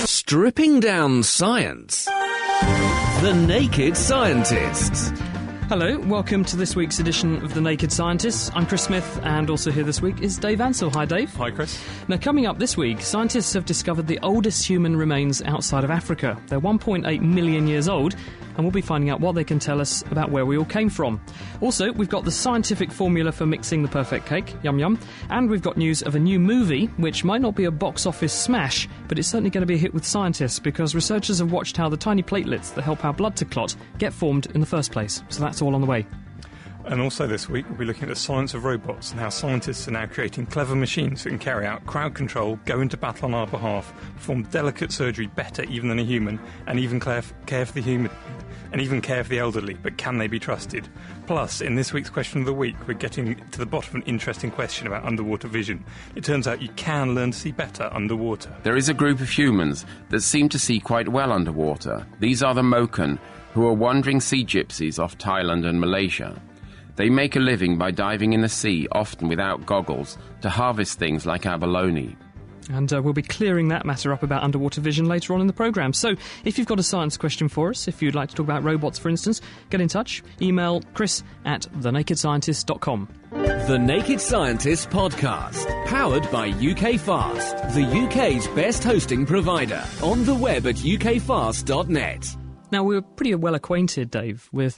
Stripping down science. The Naked Scientists. Hello, welcome to this week's edition of The Naked Scientists. I'm Chris Smith, and also here this week is Dave Ansell. Hi, Dave. Hi, Chris. Now, coming up this week, scientists have discovered the oldest human remains outside of Africa. They're 1.8 million years old, and we'll be finding out what they can tell us about where we all came from. Also, we've got the scientific formula for mixing the perfect cake, yum yum, and we've got news of a new movie, which might not be a box office smash, but it's certainly going to be a hit with scientists, because researchers have watched how the tiny platelets that help our blood to clot get formed in the first place. So that's all on the way. And also this week, we'll be looking at the science of robots and how scientists are now creating clever machines that can carry out crowd control, go into battle on our behalf, perform delicate surgery better even than a human, and even care for the human, and even care for the elderly. But can they be trusted? Plus, in this week's Question of the Week, we're getting to the bottom of an interesting question about underwater vision. It turns out you can learn to see better underwater. There is a group of humans that seem to see quite well underwater. These are the Moken, who are wandering sea gypsies off Thailand and Malaysia. They make a living by diving in the sea, often without goggles, to harvest things like abalone. And we'll be clearing that matter up about underwater vision later on in the programme. So, if you've got a science question for us, if you'd like to talk about robots, for instance, get in touch. Email chris@thenakedscientist.com. The Naked Scientists podcast, powered by UK Fast, the UK's best hosting provider. On the web at ukfast.net. Now, we're pretty well acquainted, Dave, with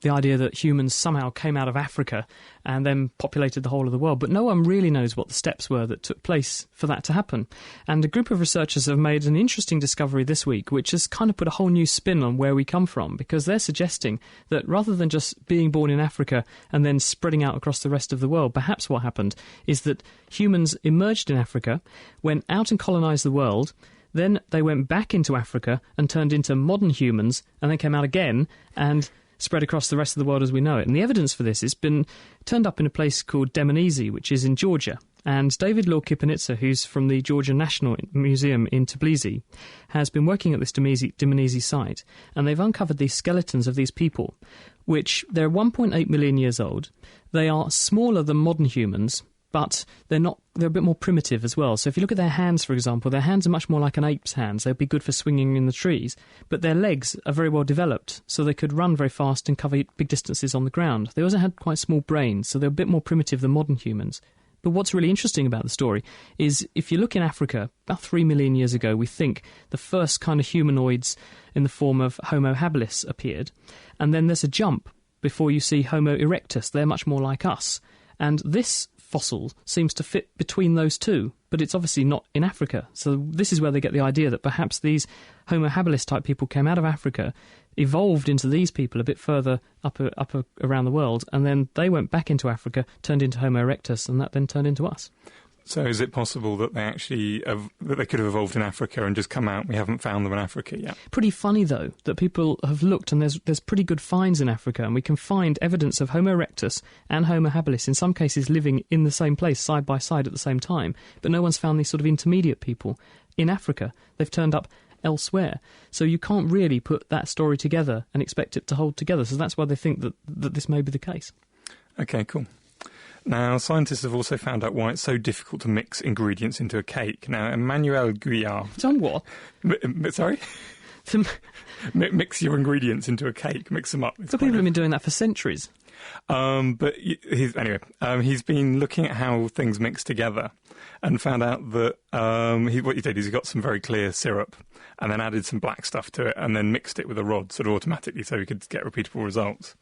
the idea that humans somehow came out of Africa and then populated the whole of the world, but no one really knows what the steps were that took place for that to happen. And a group of researchers have made an interesting discovery this week, which has kind of put a whole new spin on where we come from, because they're suggesting that rather than just being born in Africa and then spreading out across the rest of the world, perhaps what happened is that humans emerged in Africa, went out and colonised the world. Then they went back into Africa and turned into modern humans, and then came out again and spread across the rest of the world as we know it. And the evidence for this has been turned up in a place called Dmanisi, which is in Georgia. And David Law-Kipanidze, who's from the Georgia National Museum in Tbilisi, has been working at this Dmanisi site, and they've uncovered these skeletons of these people, which they're 1.8 million years old. They are smaller than modern humans, but they're a bit more primitive as well. So if you look at their hands, for example, their hands are much more like an ape's hands. They'd be good for swinging in the trees. But their legs are very well developed, so they could run very fast and cover big distances on the ground. They also had quite small brains, so they're a bit more primitive than modern humans. But what's really interesting about the story is if you look in Africa, about 3 million years ago, we think the first kind of humanoids in the form of Homo habilis appeared. And then there's a jump before you see Homo erectus. They're much more like us. And this fossil seems to fit between those two, but it's obviously not in Africa. So this is where they get the idea that perhaps these Homo habilis type people came out of Africa, evolved into these people a bit further up around the world, and then they went back into Africa, turned into Homo erectus, and that then turned into us. So is it possible that they actually that they could have evolved in Africa and just come out? We haven't found them in Africa yet. Pretty funny, though, that people have looked, and there's pretty good finds in Africa, and we can find evidence of Homo erectus and Homo habilis, in some cases living in the same place, side by side at the same time. But no one's found these sort of intermediate people in Africa. They've turned up elsewhere. So you can't really put that story together and expect it to hold together. So that's why they think that this may be the case. OK, cool. Now, scientists have also found out why it's so difficult to mix ingredients into a cake. Now, Emmanuel Guyard... Done what? Sorry? Mix your ingredients into a cake, mix them up. So people have been doing that for centuries. But he's been looking at how things mix together and found out that what he did is he got some very clear syrup and then added some black stuff to it and then mixed it with a rod sort of automatically so he could get repeatable results.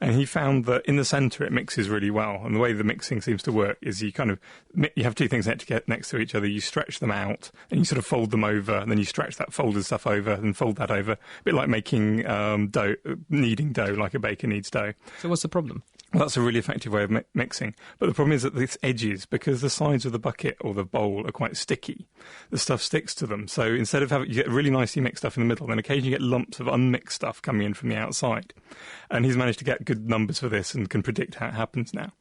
And he found that in the centre it mixes really well. And the way the mixing seems to work is you have two things next to each other. You stretch them out and you sort of fold them over, and then you stretch that folded stuff over and fold that over. A bit like making kneading dough, like a baker kneads dough. So what's the problem? Well, that's a really effective way of mixing. But the problem is that its edges, because the sides of the bucket or the bowl are quite sticky, the stuff sticks to them. So instead of you get really nicely mixed stuff in the middle, then occasionally you get lumps of unmixed stuff coming in from the outside. And he's managed to get good numbers for this and can predict how it happens now.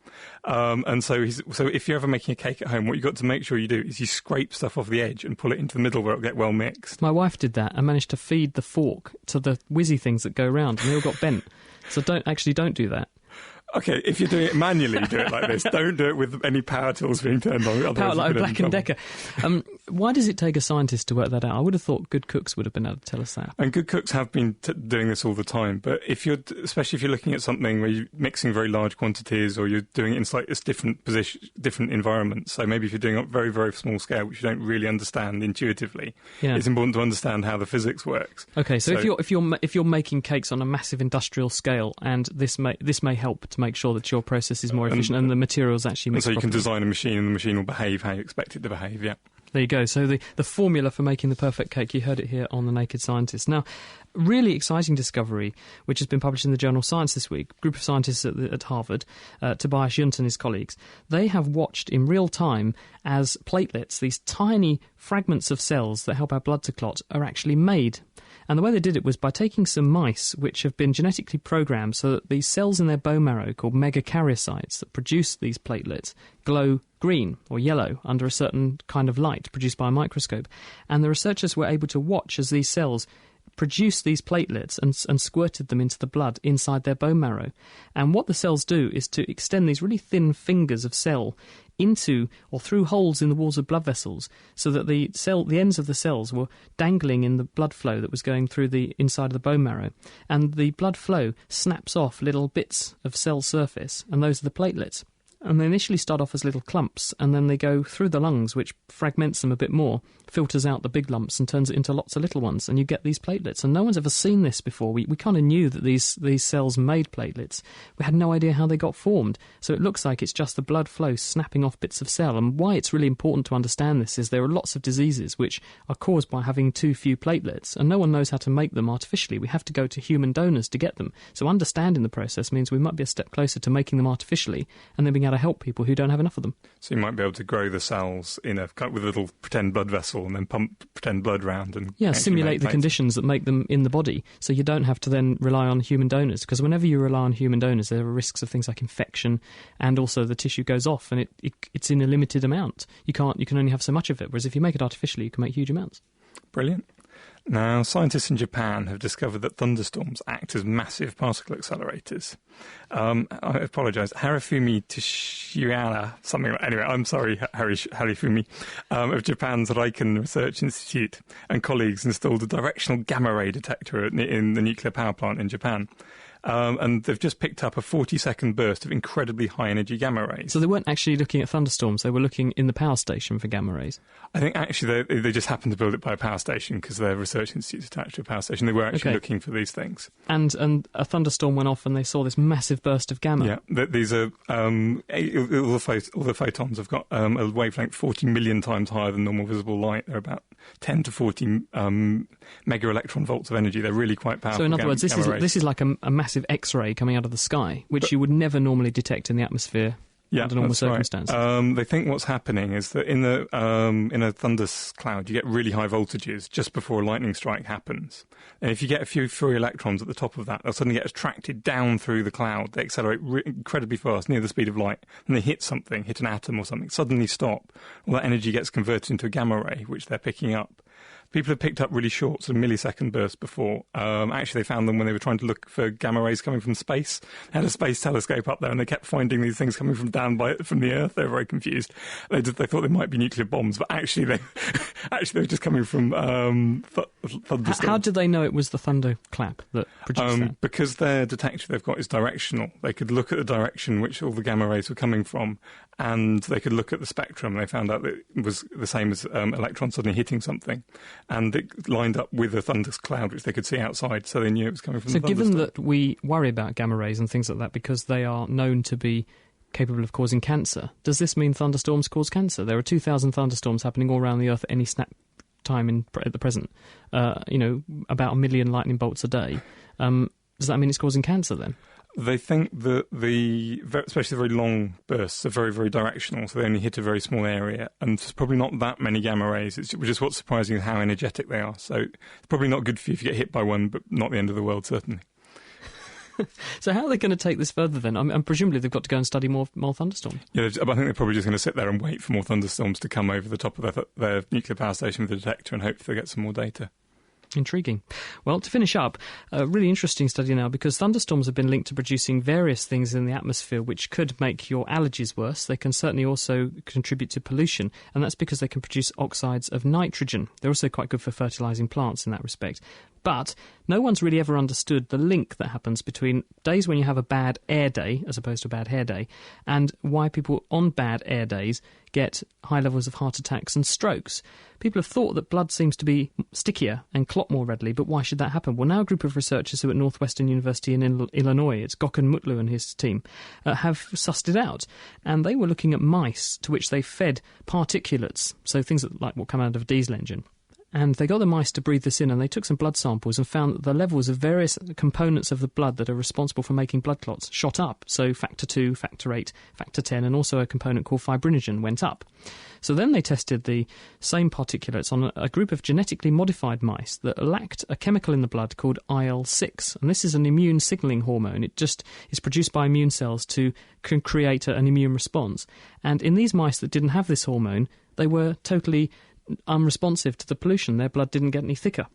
And so if you're ever making a cake at home, what you've got to make sure you do is you scrape stuff off the edge and pull it into the middle where it'll get well mixed. My wife did that and managed to feed the fork to the whizzy things that go around, and they all got bent. So don't do that. Okay, if you're doing it manually, do it like this. Don't do it with any power tools being turned on. Power like a Black & Decker. Why does it take a scientist to work that out? I would have thought good cooks would have been able to tell us that. And good cooks have been doing this all the time. But especially if you're looking at something where you're mixing very large quantities, or you're doing it in slightly different different environments. So maybe if you're doing it on a very, very small scale, which you don't really understand intuitively, it's important to understand how the physics works. Okay, so if you're making cakes on a massive industrial scale, and this may help to make sure that your process is more efficient and the materials actually mix properly. So you can design a machine and the machine will behave how you expect it to behave, yeah. There you go. So the formula for making the perfect cake, you heard it here on The Naked Scientist. Now, really exciting discovery, which has been published in the journal Science this week. A group of scientists at Harvard, Tobias Junt and his colleagues, they have watched in real time as platelets, these tiny fragments of cells that help our blood to clot, are actually made. And the way they did it was by taking some mice which have been genetically programmed so that these cells in their bone marrow, called megakaryocytes, that produce these platelets, glow green or yellow under a certain kind of light produced by a microscope. And the researchers were able to watch as these cells produced these platelets and squirted them into the blood inside their bone marrow. And what the cells do is to extend these really thin fingers of cell into or through holes in the walls of blood vessels, so that the ends of the cells were dangling in the blood flow that was going through the inside of the bone marrow. And the blood flow snaps off little bits of cell surface, and those are the platelets. And they initially start off as little clumps, and then they go through the lungs, which fragments them a bit more, filters out the big lumps and turns it into lots of little ones, and you get these platelets. And no one's ever seen this before. We kind of knew that these cells made platelets. We had no idea how they got formed. So it looks like it's just the blood flow snapping off bits of cell. And why it's really important to understand this is there are lots of diseases which are caused by having too few platelets, and no one knows how to make them artificially. We have to go to human donors to get them. So understanding the process means we might be a step closer to making them artificially, and then being able to help people who don't have enough of them. So you might be able to grow the cells with a little pretend blood vessel and then pump pretend blood around and simulate the conditions that make them in the body, so you don't have to then rely on human donors, because whenever you rely on human donors there are risks of things like infection, and also the tissue goes off and it's in a limited amount. You can only have so much of it, whereas if you make it artificially you can make huge amounts. Brilliant. Now, scientists in Japan have discovered that thunderstorms act as massive particle accelerators. I apologise. Harifumi Tsuchiya, anyway, I'm sorry, Harifumi, of Japan's Riken Research Institute and colleagues installed a directional gamma ray detector in the nuclear power plant in Japan. And they've just picked up a 40-second burst of incredibly high-energy gamma rays. So they weren't actually looking at thunderstorms, they were looking in the power station for gamma rays? I think actually they just happened to build it by a power station because their research institute's attached to a power station. They were actually looking for these things. And a thunderstorm went off and they saw this massive burst of gamma? Yeah, these are... all the photons have got a wavelength 40 million times higher than normal visible light. They're about 10 to 40 mega electron volts of energy. They're really quite powerful. So in other words, this is like a massive X-ray coming out of the sky, which you would never normally detect in the atmosphere under normal circumstances. Right. They think what's happening is that in a thunder cloud you get really high voltages just before a lightning strike happens. And if you get a few free electrons at the top of that, they'll suddenly get attracted down through the cloud. They accelerate incredibly fast, near the speed of light, and they hit an atom or something, suddenly stop. All that energy gets converted into a gamma ray, which they're picking up. People have picked up really short, sort of millisecond bursts before. Actually, they found them when they were trying to look for gamma rays coming from space. They had a space telescope up there, and they kept finding these things coming from the Earth. They were very confused. They thought they might be nuclear bombs, but actually they were just coming from thunderstorms. How did they know it was the thunderclap that produced that? Because their detector they've got is directional. They could look at the direction which all the gamma rays were coming from, and they could look at the spectrum. They found out that it was the same as electrons suddenly hitting something. And it lined up with a thunder cloud, which they could see outside, so they knew it was coming from the thunderstorm. So given that we worry about gamma rays and things like that because they are known to be capable of causing cancer, does this mean thunderstorms cause cancer? There are 2,000 thunderstorms happening all around the Earth at any snap time at the present. About 1 million lightning bolts a day. Does that mean it's causing cancer then? They think that especially the very long bursts are very, very directional, so they only hit a very small area, and there's probably not that many gamma rays, which is what's surprising is how energetic they are. So it's probably not good for you if you get hit by one, but not the end of the world, certainly. So how are they going to take this further then? And presumably they've got to go and study more thunderstorms. Yeah, I think they're probably just going to sit there and wait for more thunderstorms to come over the top of their nuclear power station with the detector and hope they get some more data. Intriguing. Well, to finish up, a really interesting study now, because thunderstorms have been linked to producing various things in the atmosphere which could make your allergies worse. They can certainly also contribute to pollution, and that's because they can produce oxides of nitrogen. They're also quite good for fertilising plants in that respect. But no one's really ever understood the link that happens between days when you have a bad air day, as opposed to a bad hair day, and why people on bad air days get high levels of heart attacks and strokes. People have thought that blood seems to be stickier and clot more readily, but why should that happen? Well, now a group of researchers who are at Northwestern University in Illinois, it's Gökhan Mutlu and his team, have sussed it out. And they were looking at mice to which they fed particulates, so things like what come out of a diesel engine. And they got the mice to breathe this in, and they took some blood samples and found that the levels of various components of the blood that are responsible for making blood clots shot up. So factor 2, factor 8, factor 10, and also a component called fibrinogen went up. So then they tested the same particulates on a group of genetically modified mice that lacked a chemical in the blood called IL-6. And this is an immune signalling hormone. It just is produced by immune cells to create an immune response. And in these mice that didn't have this hormone, they were totally unresponsive to the pollution. Their blood didn't get any thicker.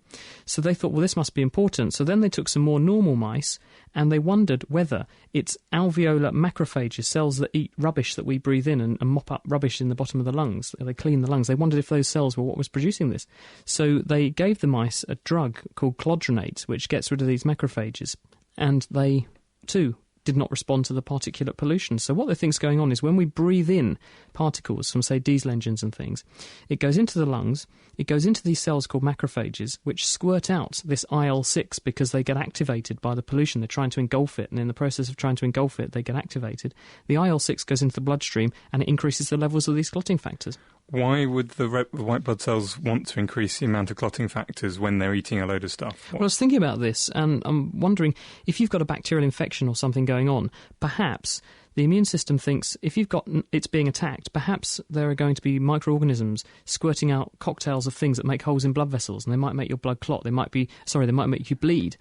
So they thought, well, this must be important. So then they took some more normal mice and they wondered whether it's alveolar macrophages, cells that eat rubbish that we breathe in and mop up rubbish in the bottom of the lungs. They clean the lungs. They wondered if those cells were what was producing this. So they gave the mice a drug called clodronate, which gets rid of these macrophages. And they, too, did not respond to the particulate pollution. So what they think is going on is when we breathe in particles from, say, diesel engines and things, it goes into the lungs, it goes into these cells called macrophages, which squirt out this IL-6 because they get activated by the pollution. They're trying to engulf it, and in the process of trying to engulf it, they get activated. The IL-6 goes into the bloodstream, and it increases the levels of these clotting factors. Why would the white blood cells want to increase the amount of clotting factors when they're eating a load of stuff? Well, I was thinking about this, and I'm wondering if you've got a bacterial infection or something going on, perhaps the immune system thinks if you've got it's being attacked, perhaps there are going to be microorganisms squirting out cocktails of things that make holes in blood vessels, and they might make your blood clot. They might make you bleed,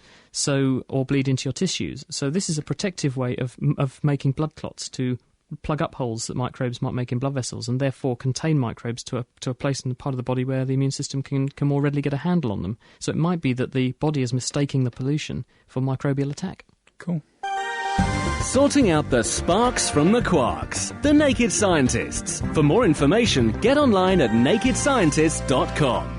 or bleed into your tissues. So this is a protective way of making blood clots to plug up holes that microbes might make in blood vessels, and therefore contain microbes to a place in the part of the body where the immune system can more readily get a handle on them. So it might be that the body is mistaking the pollution for microbial attack. Cool. Sorting out the sparks from the quarks. The Naked Scientists. For more information, get online at nakedscientists.com.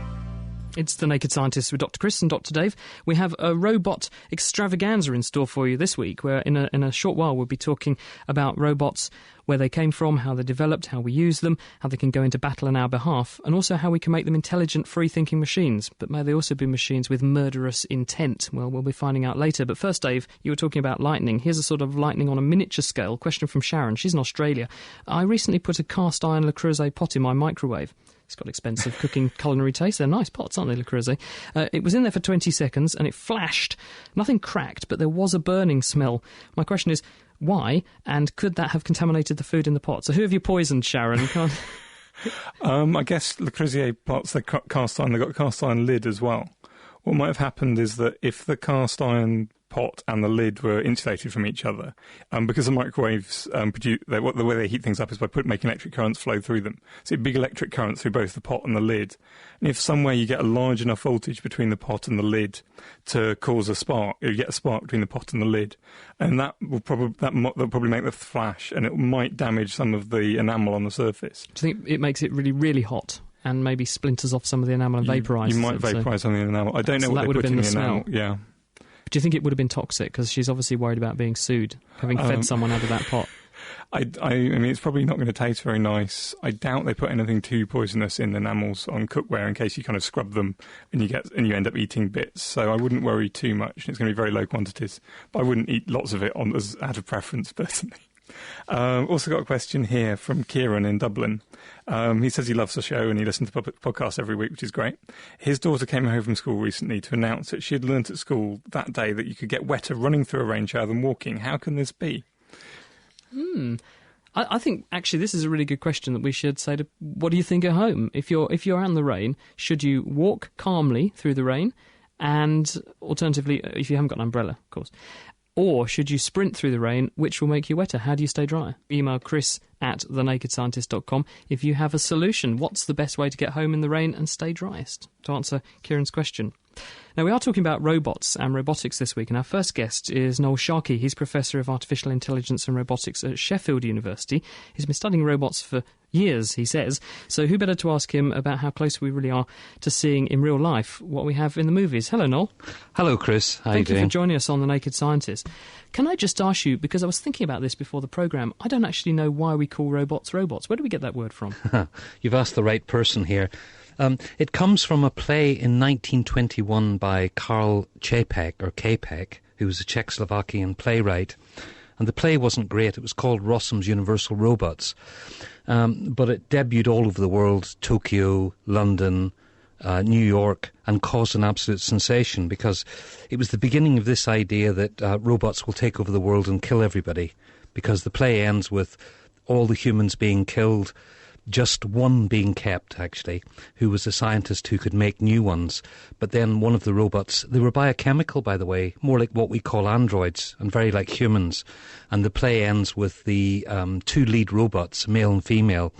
It's The Naked Scientists with Dr. Chris and Dr. Dave. We have a robot extravaganza in store for you this week, where in a short while we'll be talking about robots, where they came from, how they developed, how we use them, how they can go into battle on our behalf, and also how we can make them intelligent, free-thinking machines. But may they also be machines with murderous intent? Well, we'll be finding out later. But first, Dave, you were talking about lightning. Here's a sort of lightning on a miniature scale. Question from Sharon. She's in Australia. I recently put a cast-iron Le Creuset pot in my microwave. It's got expensive cooking culinary taste. They're nice pots, aren't they, Le Creuset? It was in there for 20 seconds and it flashed. Nothing cracked, but there was a burning smell. My question is, why? And could that have contaminated the food in the pot? So who have you poisoned, Sharon? I guess Le Creuset pots, they're cast iron. They've got a cast iron lid as well. What might have happened is that if the cast iron pot and the lid were insulated from each other, because the microwaves the way they heat things up is by making electric currents flow through them. So big electric currents through both the pot and the lid. And if somewhere you get a large enough voltage between the pot and the lid to cause a spark, you get a spark between the pot and the lid, and that will probably make the flash, and it might damage some of the enamel on the surface. Do you think it makes it really, really hot? And maybe splinters off some of the enamel and vaporise. You might vaporise on the enamel. I don't know what they put in the enamel. Yeah. But do you think it would have been toxic? Because she's obviously worried about being sued, having fed someone out of that pot. I mean, it's probably not going to taste very nice. I doubt they put anything too poisonous in enamels on cookware in case you kind of scrub them and you end up eating bits. So I wouldn't worry too much. It's going to be very low quantities. But I wouldn't eat lots of it out of preference, personally. Also got a question here from Kieran in Dublin. He says he loves the show and he listens to podcasts every week, which is great. His daughter came home from school recently to announce that she had learnt at school that day that you could get wetter running through a rain shower than walking. How can this be? I think actually this is a really good question that we should say to what do you think at home? If you're out in the rain, should you walk calmly through the rain? And alternatively, if you haven't got an umbrella, of course. Or should you sprint through the rain, which will make you wetter? How do you stay dry? Email chris@thenakedscientist.com if you have a solution. What's the best way to get home in the rain and stay driest? To answer Kieran's question. Now, we are talking about robots and robotics this week, and our first guest is Noel Sharkey. He's Professor of Artificial Intelligence and Robotics at Sheffield University. He's been studying robots for years, he says, so who better to ask him about how close we really are to seeing in real life what we have in the movies. Hello, Noel. Hello, Chris. How are you doing? Thank you for joining us on The Naked Scientist. Can I just ask you, because I was thinking about this before the programme, I don't actually know why we call robots robots. Where do we get that word from? You've asked the right person here. It comes from a play in 1921 by Karl Čapek, who was a Czechoslovakian playwright. And the play wasn't great. It was called Rossum's Universal Robots. But it debuted all over the world, Tokyo, London, New York, and caused an absolute sensation because it was the beginning of this idea that robots will take over the world and kill everybody, because the play ends with all the humans being killed, just one being kept, actually, who was a scientist who could make new ones. But then one of the robots, they were biochemical, by the way, more like what we call androids, and very like humans. And the play ends with the two lead robots, male and female,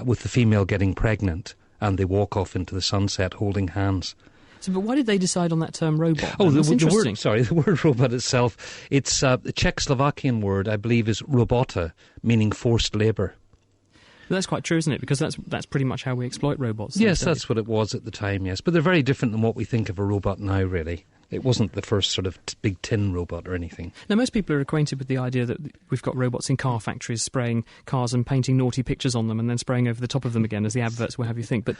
with the female getting pregnant, and they walk off into the sunset holding hands. So, but why did they decide on that term robot? Oh, the word robot itself, it's the Czechoslovakian word, I believe, is robota, meaning forced labour. That's quite true, isn't it? Because that's pretty much how we exploit robots. Yes, that's what it was at the time, yes. But they're very different than what we think of a robot now, really. It wasn't the first sort of big tin robot or anything. Now, most people are acquainted with the idea that we've got robots in car factories spraying cars and painting naughty pictures on them and then spraying over the top of them again as the adverts will have you think. But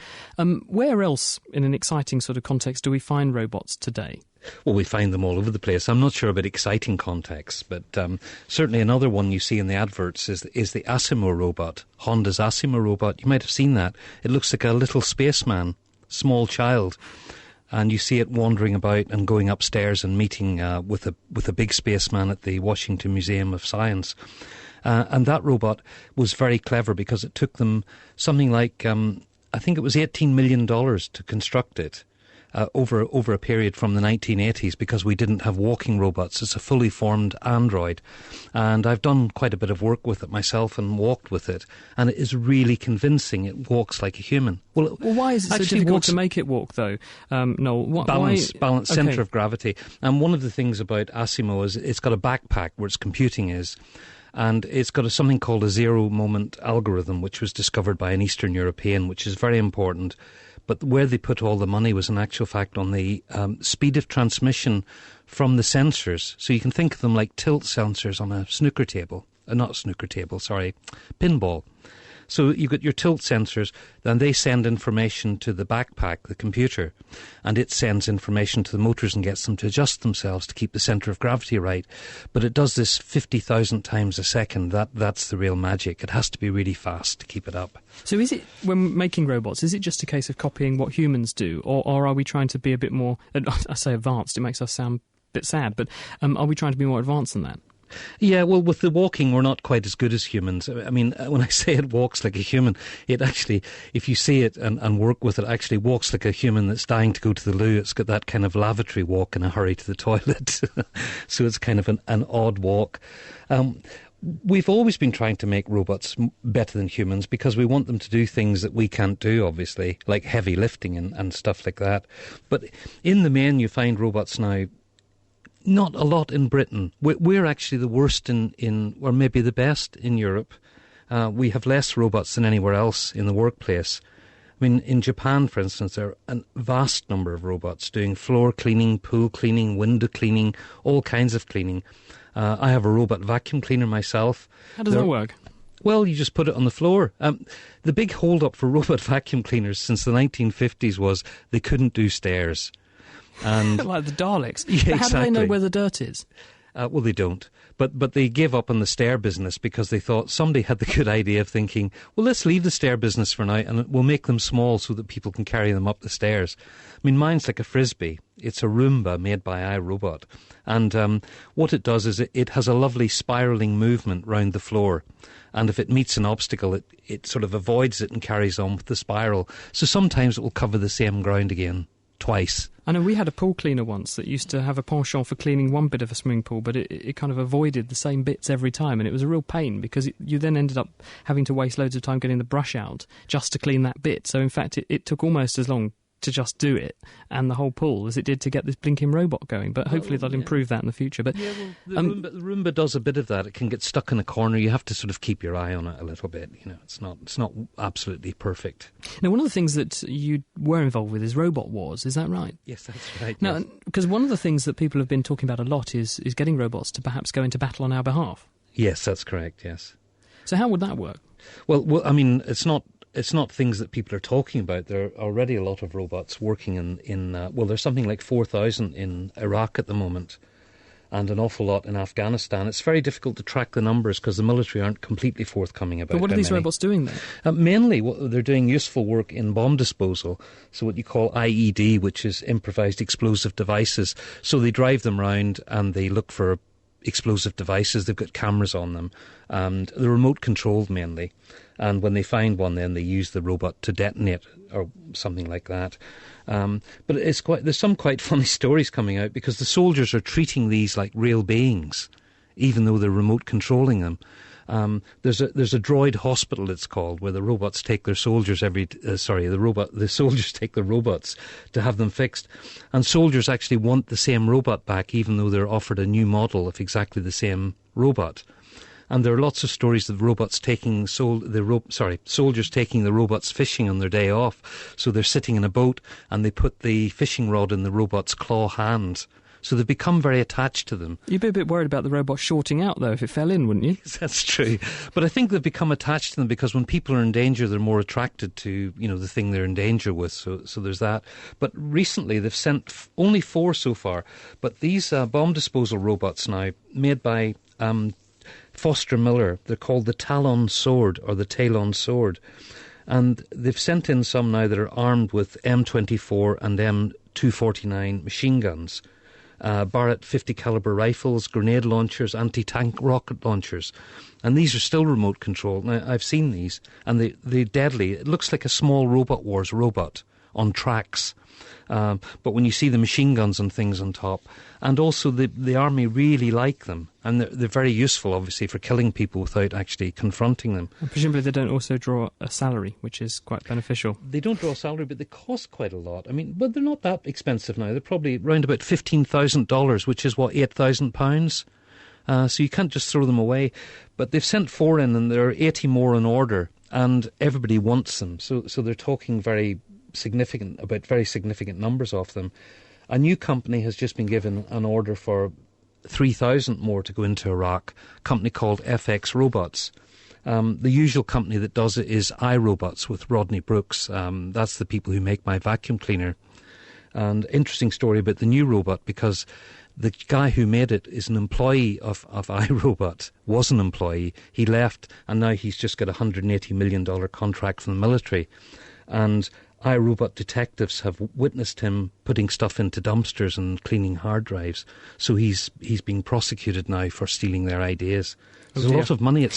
where else, in an exciting sort of context, do we find robots today? Well, we find them all over the place. I'm not sure about exciting contexts, but certainly another one you see in the adverts is the Asimo robot, Honda's Asimo robot. You might have seen that. It looks like a little spaceman, small child, and you see it wandering about and going upstairs and meeting with a big spaceman at the Washington Museum of Science. And that robot was very clever because it took them something like, I think it was $18 million to construct it. Over a period from the 1980s, because we didn't have walking robots. It's a fully formed android, and I've done quite a bit of work with it myself and walked with it, and it is really convincing. It walks like a human. Well, why is it so difficult to make it walk, though? Noel, balance, centre of gravity. And one of the things about Asimo is it's got a backpack where its computing is. And it's got something called a zero-moment algorithm, which was discovered by an Eastern European, which is very important. But where they put all the money was in actual fact on the speed of transmission from the sensors. So you can think of them like tilt sensors on a snooker table. Pinball. So you've got your tilt sensors, and they send information to the backpack, the computer, and it sends information to the motors and gets them to adjust themselves to keep the centre of gravity right. But it does this 50,000 times a second. That's the real magic. It has to be really fast to keep it up. So is it, when making robots, is it just a case of copying what humans do, or are we trying to be a bit more, I say advanced, it makes us sound a bit sad, but are we trying to be more advanced than that? Yeah, well, with the walking, we're not quite as good as humans. I mean, when I say it walks like a human, it actually, if you see it and work with it, actually walks like a human that's dying to go to the loo. It's got that kind of lavatory walk in a hurry to the toilet. So it's kind of an odd walk. We've always been trying to make robots better than humans because we want them to do things that we can't do, obviously, like heavy lifting and stuff like that. But in the main, you find robots now. Not a lot in Britain. We're actually the worst or maybe the best in Europe. We have less robots than anywhere else in the workplace. I mean, in Japan, for instance, there are a vast number of robots doing floor cleaning, pool cleaning, window cleaning, all kinds of cleaning. I have a robot vacuum cleaner myself. How does that work? Well, you just put it on the floor. The big hold-up for robot vacuum cleaners since the 1950s was they couldn't do stairs. And like the Daleks. Yeah, but how do they know where the dirt is? Well, they don't. But they gave up on the stair business because they thought somebody had the good idea of thinking, well, let's leave the stair business for now and we'll make them small so that people can carry them up the stairs. I mean, mine's like a Frisbee. It's a Roomba made by iRobot. And what it does is it has a lovely spiralling movement round the floor. And if it meets an obstacle, it sort of avoids it and carries on with the spiral. So sometimes it will cover the same ground again. Twice. I know we had a pool cleaner once that used to have a penchant for cleaning one bit of a swimming pool, but it kind of avoided the same bits every time, and it was a real pain because you then ended up having to waste loads of time getting the brush out just to clean that bit. So in fact, it took almost as long to just do it and the whole pool as it did to get this blinking robot going. But hopefully they'll improve that in the future. But the Roomba does a bit of that. It can get stuck in a corner. You have to sort of keep your eye on it a little bit. It's not absolutely perfect. Now, one of the things that you were involved with is Robot Wars. Is that right? Yes, that's right. Now, yes. Because one of the things that people have been talking about a lot is getting robots to perhaps go into battle on our behalf. Yes, that's correct. Yes. So how would that work? Well, I mean, it's not things that people are talking about. There are already a lot of robots working in there's something like 4,000 in Iraq at the moment, and an awful lot in Afghanistan. It's very difficult to track the numbers because the military aren't completely forthcoming about it. But what are these robots doing then? Mainly, they're doing useful work in bomb disposal, so what you call IED, which is improvised explosive devices. So they drive them round and they look for explosive devices. They've got cameras on them, and they're remote controlled mainly. And when they find one, then they use the robot to detonate or something like that. But there's some quite funny stories coming out because the soldiers are treating these like real beings, even though they're remote controlling them. There's a droid hospital, it's called, where the robots take their soldiers the soldiers take the robots to have them fixed, and soldiers actually want the same robot back, even though they're offered a new model of exactly the same robot. And there are lots of stories of soldiers taking the robots fishing on their day off. So they're sitting in a boat and they put the fishing rod in the robot's claw hand. So they've become very attached to them. You'd be a bit worried about the robot shorting out, though, if it fell in, wouldn't you? Yes, that's true. But I think they've become attached to them because when people are in danger, they're more attracted to, the thing they're in danger with. So there's that. But recently, they've sent only 4 so far. But these bomb disposal robots now, made by Foster Miller, they're called the Talon Sword or the Talon Sword. And they've sent in some now that are armed with M24 and M249 machine guns. Barrett 50 caliber rifles, grenade launchers, anti-tank rocket launchers, and these are still remote controlled. Now I've seen these, and they're deadly. It looks like a small Robot Wars robot on tracks, but when you see the machine guns and things on top, and also the army really like them, and they're very useful, obviously, for killing people without actually confronting them. And presumably they don't also draw a salary, which is quite beneficial. They don't draw a salary, but they cost quite a lot. I mean, but they're not that expensive now. They're probably around about $15,000, which is, £8,000? So you can't just throw them away. But they've sent 4 in, and there are 80 more on order, and everybody wants them. So they're talking very significant numbers of them. A new company has just been given an order for 3,000 more to go into Iraq, a company called FX Robots. The usual company that does it is iRobots with Rodney Brooks. That's the people who make my vacuum cleaner. And interesting story about the new robot, because the guy who made it is an employee of iRobot, was an employee. He left, and now he's just got a $180 million contract from the military. And iRobot detectives have witnessed him putting stuff into dumpsters and cleaning hard drives. So he's being prosecuted now for stealing their ideas. There's a lot of money at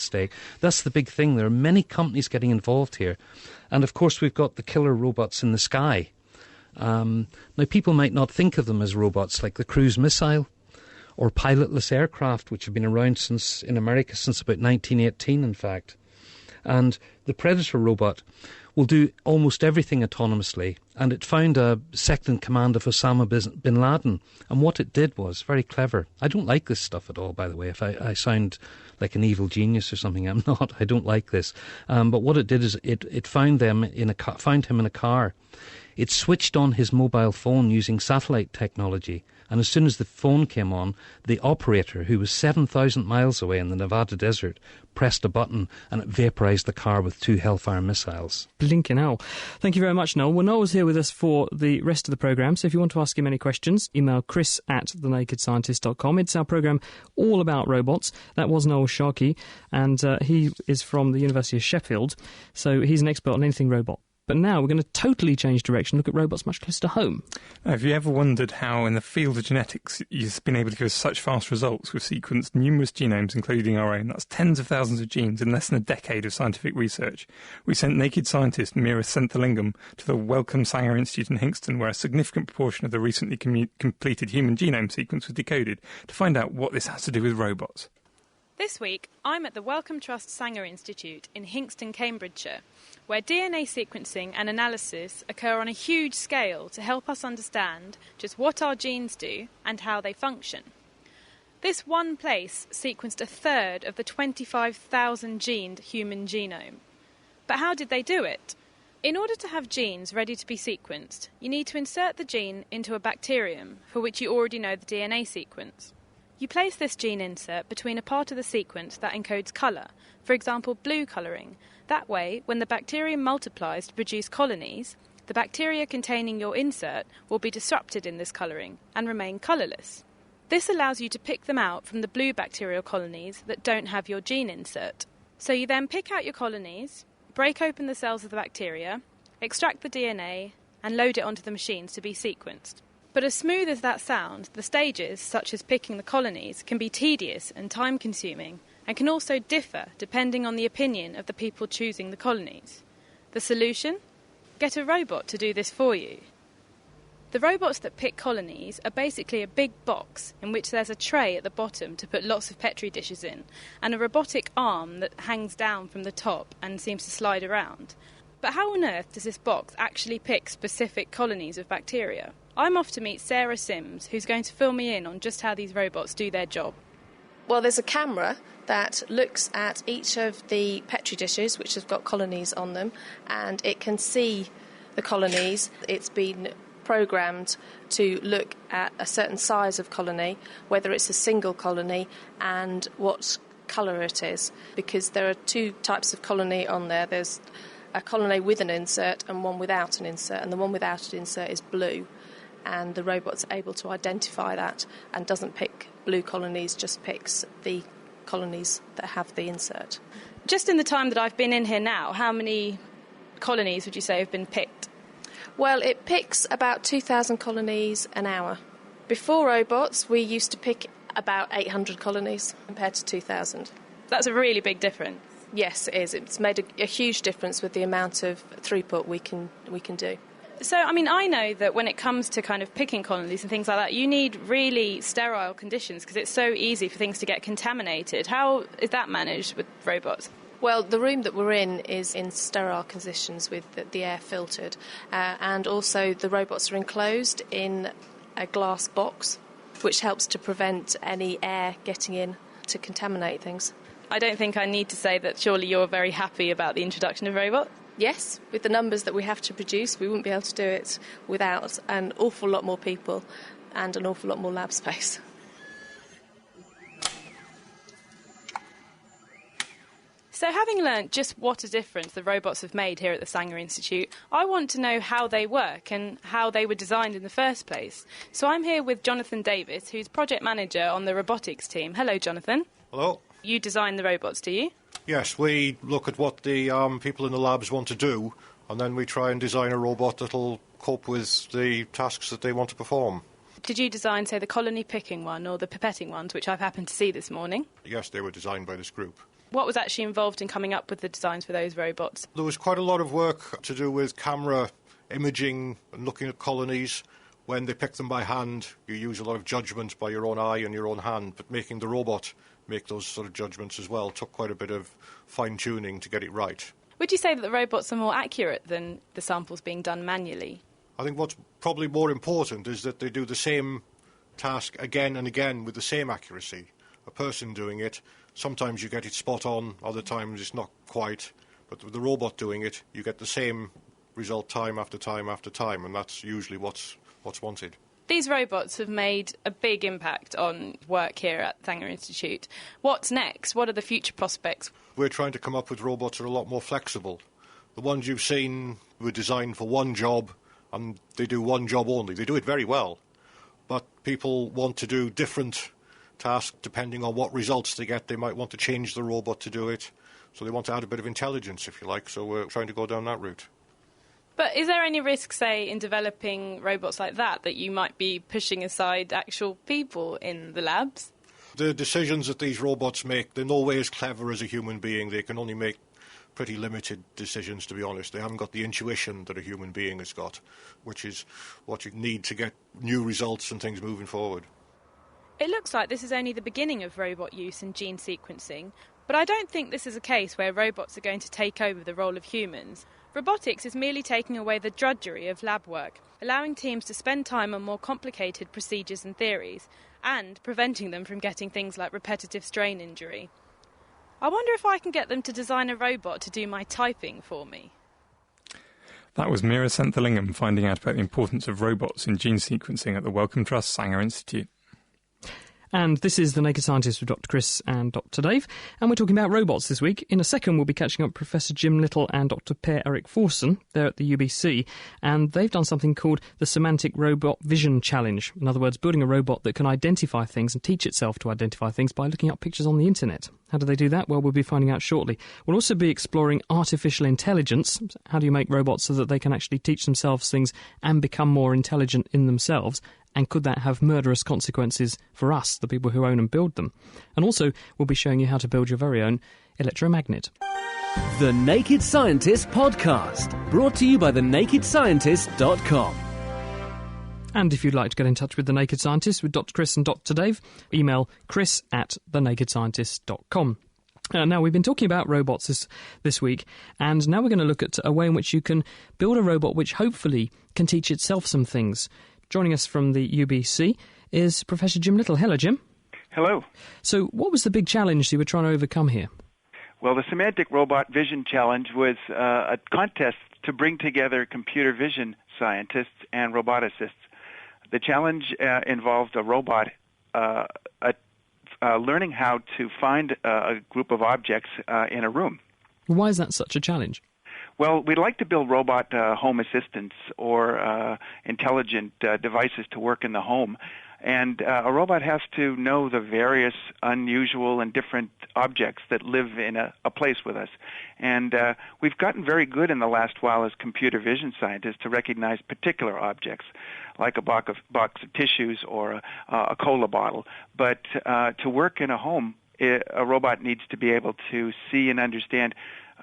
stake. That's the big thing. There are many companies getting involved here. And of course we've got the killer robots in the sky. Now people might not think of them as robots, like the cruise missile or pilotless aircraft, which have been around in America since about 1918, in fact. And the Predator robot will do almost everything autonomously, and it found a second-in-command of Osama bin Laden, and what it did was very clever. I don't like this stuff at all, by the way. If I sound like an evil genius or something, I'm not. I don't like this. But what it did is it found him in a car. It switched on his mobile phone using satellite technology, and as soon as the phone came on, the operator, who was 7,000 miles away in the Nevada desert, pressed a button and it vaporised the car with 2 Hellfire missiles. Blinking hell. Thank you very much, Noel. Well, Noel's here with us for the rest of the programme, so if you want to ask him any questions, email chris@thenakedscientist.com. It's our programme all about robots. That was Noel Sharkey, and he is from the University of Sheffield, so he's an expert on anything robot. But now we're going to totally change direction, look at robots much closer to home. Have you ever wondered how in the field of genetics you've been able to give us such fast results? We've sequenced numerous genomes, including our own. That's tens of thousands of genes in less than a decade of scientific research. We sent naked scientist Meera Senthilingam to the Wellcome Sanger Institute in Hinxton, where a significant proportion of the recently completed human genome sequence was decoded, to find out what this has to do with robots. This week, I'm at the Wellcome Trust Sanger Institute in Hinxton, Cambridgeshire, where DNA sequencing and analysis occur on a huge scale to help us understand just what our genes do and how they function. This one place sequenced a third of the 25,000-gened human genome. But how did they do it? In order to have genes ready to be sequenced, you need to insert the gene into a bacterium for which you already know the DNA sequence. You place this gene insert between a part of the sequence that encodes colour, for example blue colouring. That way, when the bacterium multiplies to produce colonies, the bacteria containing your insert will be disrupted in this colouring and remain colourless. This allows you to pick them out from the blue bacterial colonies that don't have your gene insert. So you then pick out your colonies, break open the cells of the bacteria, extract the DNA, and load it onto the machines to be sequenced. But as smooth as that sounds, the stages, such as picking the colonies, can be tedious and time-consuming, and can also differ depending on the opinion of the people choosing the colonies. The solution? Get a robot to do this for you. The robots that pick colonies are basically a big box in which there's a tray at the bottom to put lots of Petri dishes in, and a robotic arm that hangs down from the top and seems to slide around. But how on earth does this box actually pick specific colonies of bacteria? I'm off to meet Sarah Sims, who's going to fill me in on just how these robots do their job. Well, there's a camera that looks at each of the Petri dishes which have got colonies on them, and it can see the colonies. It's been programmed to look at a certain size of colony, whether it's a single colony, and what colour it is, because there are two types of colony on there. There's a colony with an insert and one without an insert, and the one without an insert is blue, and the robot's able to identify that and doesn't pick blue colonies, just picks the colonies that have the insert. Just in the time that I've been in here now, how many colonies would you say have been picked? Well, it picks about 2,000 colonies an hour. Before robots, we used to pick about 800 colonies compared to 2,000. That's a really big difference. Yes, it is. It's made a huge difference with the amount of throughput we can do. So, I mean, I know that when it comes to kind of picking colonies and things like that, you need really sterile conditions because it's so easy for things to get contaminated. How is that managed with robots? Well, the room that we're in is in sterile conditions with the air filtered, and also the robots are enclosed in a glass box, which helps to prevent any air getting in to contaminate things. I don't think I need to say that surely you're very happy about the introduction of robots. Yes, with the numbers that we have to produce, we wouldn't be able to do it without an awful lot more people and an awful lot more lab space. So having learnt just what a difference the robots have made here at the Sanger Institute, I want to know how they work and how they were designed in the first place. So I'm here with Jonathan Davis, who's project manager on the robotics team. Hello, Jonathan. Hello. You design the robots, do you? Yes, we look at what the people in the labs want to do, and then we try and design a robot that'll cope with the tasks that they want to perform. Did you design, say, the colony picking one or the pipetting ones, which I've happened to see this morning? Yes, they were designed by this group. What was actually involved in coming up with the designs for those robots? There was quite a lot of work to do with camera imaging and looking at colonies. When they pick them by hand, you use a lot of judgment by your own eye and your own hand, but making the robot make those sort of judgments as well took quite a bit of fine-tuning to get it right. Would you say that the robots are more accurate than the samples being done manually? I think what's probably more important is that they do the same task again and again with the same accuracy. A person doing it, sometimes you get it spot on, other times it's not quite, but with the robot doing it, you get the same result time after time after time, and that's usually what's wanted. These robots have made a big impact on work here at Sanger Institute. What's next? What are the future prospects? We're trying to come up with robots that are a lot more flexible. The ones you've seen were designed for one job, and they do one job only. They do it very well, but people want to do different tasks depending on what results they get. They might want to change the robot to do it, so they want to add a bit of intelligence, if you like, so we're trying to go down that route. But is there any risk, say, in developing robots like that you might be pushing aside actual people in the labs? The decisions that these robots make, they're no way as clever as a human being. They can only make pretty limited decisions, to be honest. They haven't got the intuition that a human being has got, which is what you need to get new results and things moving forward. It looks like this is only the beginning of robot use in gene sequencing. But I don't think this is a case where robots are going to take over the role of humans. Robotics is merely taking away the drudgery of lab work, allowing teams to spend time on more complicated procedures and theories, and preventing them from getting things like repetitive strain injury. I wonder if I can get them to design a robot to do my typing for me. That was Mira Senthilingam finding out about the importance of robots in gene sequencing at the Wellcome Trust Sanger Institute. And this is The Naked Scientist with Dr. Chris and Dr. Dave, and we're talking about robots this week. In a second, we'll be catching up with Professor Jim Little and Dr. Per-Erik Forsen. They're at the UBC, and they've done something called the Semantic Robot Vision Challenge. In other words, building a robot that can identify things and teach itself to identify things by looking up pictures on the internet. How do they do that? Well, we'll be finding out shortly. We'll also be exploring artificial intelligence. How do you make robots so that they can actually teach themselves things and become more intelligent in themselves? And could that have murderous consequences for us, the people who own and build them? And also, we'll be showing you how to build your very own electromagnet. The Naked Scientist Podcast, brought to you by thenakedscientist.com. And if you'd like to get in touch with The Naked Scientist, with Dr. Chris and Dr. Dave, email chris@thenakedscientist.com. Now, we've been talking about robots this week, and now we're going to look at a way in which you can build a robot which hopefully can teach itself some things. Joining us from the UBC is Professor Jim Little. Hello, Jim. Hello. So what was the big challenge you were trying to overcome here? Well, the Semantic Robot Vision Challenge was a contest to bring together computer vision scientists and roboticists. The challenge involved a robot learning how to find a group of objects in a room. Why is that such a challenge? Well, we'd like to build robot home assistants or intelligent devices to work in the home. And a robot has to know the various unusual and different objects that live in a place with us. And we've gotten very good in the last while as computer vision scientists to recognize particular objects, like a box of tissues or a cola bottle. But to work in a home, a robot needs to be able to see and understand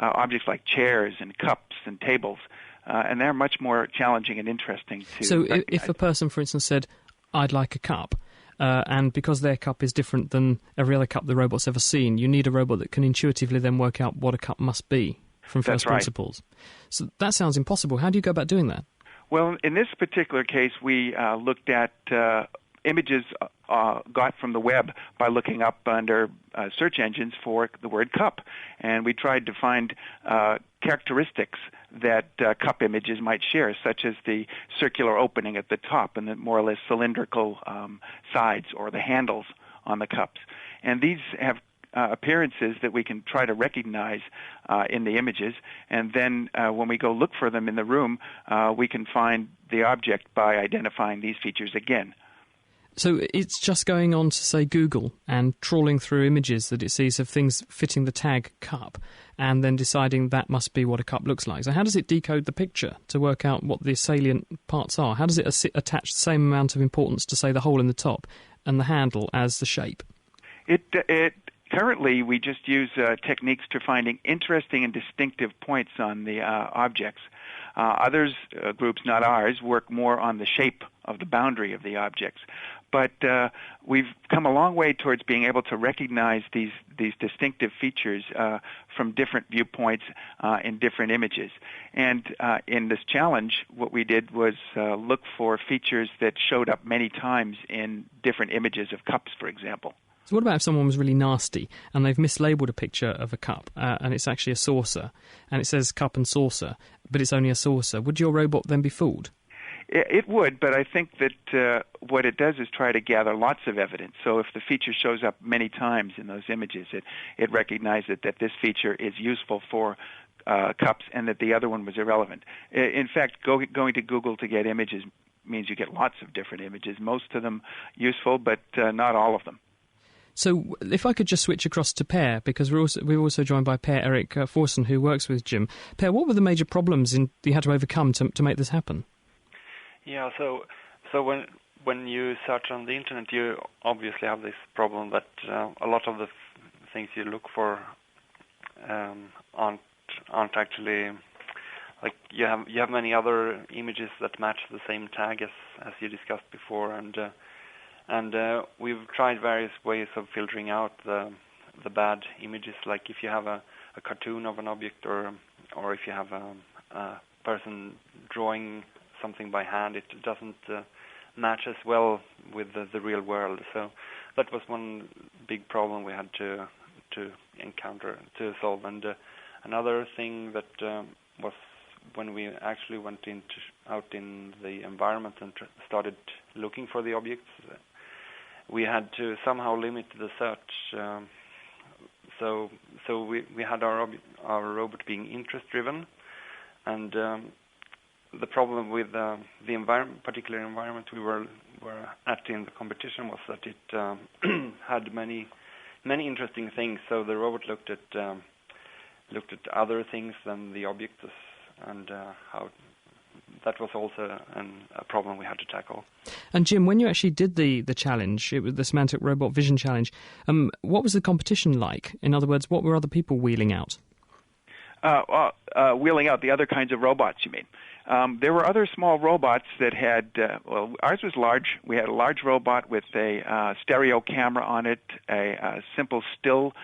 objects like chairs and cups and tables, and they're much more challenging and interesting to So recognize. If a person, for instance, said, I'd like a cup, and because their cup is different than every other cup the robot's ever seen, you need a robot that can intuitively then work out what a cup must be from first principles. So that sounds impossible. How do you go about doing that? Well, in this particular case, we looked at images got from the web by looking up under search engines for the word cup. And we tried to find characteristics that cup images might share, such as the circular opening at the top and the more or less cylindrical sides or the handles on the cups. And these have appearances that we can try to recognize in the images, and then when we go look for them in the room, we can find the object by identifying these features again. So it's just going on to, say, Google and trawling through images that it sees of things fitting the tag cup and then deciding that must be what a cup looks like. So how does it decode the picture to work out what the salient parts are? How does it attach the same amount of importance to, say, the hole in the top and the handle as the shape? Currently, we just use techniques to finding interesting and distinctive points on the objects. Others, groups not ours, work more on the shape of the boundary of the objects. But we've come a long way towards being able to recognize these distinctive features from different viewpoints in different images. And in this challenge, what we did was look for features that showed up many times in different images of cups, for example. So what about if someone was really nasty and they've mislabeled a picture of a cup and it's actually a saucer and it says cup and saucer, but it's only a saucer? Would your robot then be fooled? It would, but I think that what it does is try to gather lots of evidence. So if the feature shows up many times in those images, it recognizes that this feature is useful for cups and that the other one was irrelevant. In fact, going to Google to get images means you get lots of different images, most of them useful, but not all of them. So if I could just switch across to Per, because we're also joined by Per-Erik Forsen, who works with Jim. Per, what were the major problems you had to overcome to make this happen? Yeah, so when you search on the internet, you obviously have this problem that a lot of the things you look for aren't actually, like, you have many other images that match the same tag as you discussed before, and we've tried various ways of filtering out the the bad images. Like if you have a cartoon of an object, or if you have a person drawing something by hand, it doesn't match as well with the real world. So that was one big problem we had to encounter, to solve. And another thing that was when we actually went out in the environment and started looking for the objects, we had to somehow limit the search. So we had our robot being interest-driven, and the problem with the particular environment we were at in the competition was that it had many interesting things. So the robot looked at other things than the objects, and how that was also a problem we had to tackle. And Jim, when you actually did the challenge, it was the Symantec Robot Vision Challenge, what was the competition like? In other words, what were other people wheeling out? Wheeling out the other kinds of robots, you mean? There were other small robots that had, ours was large. We had a large robot with a stereo camera on it, a simple still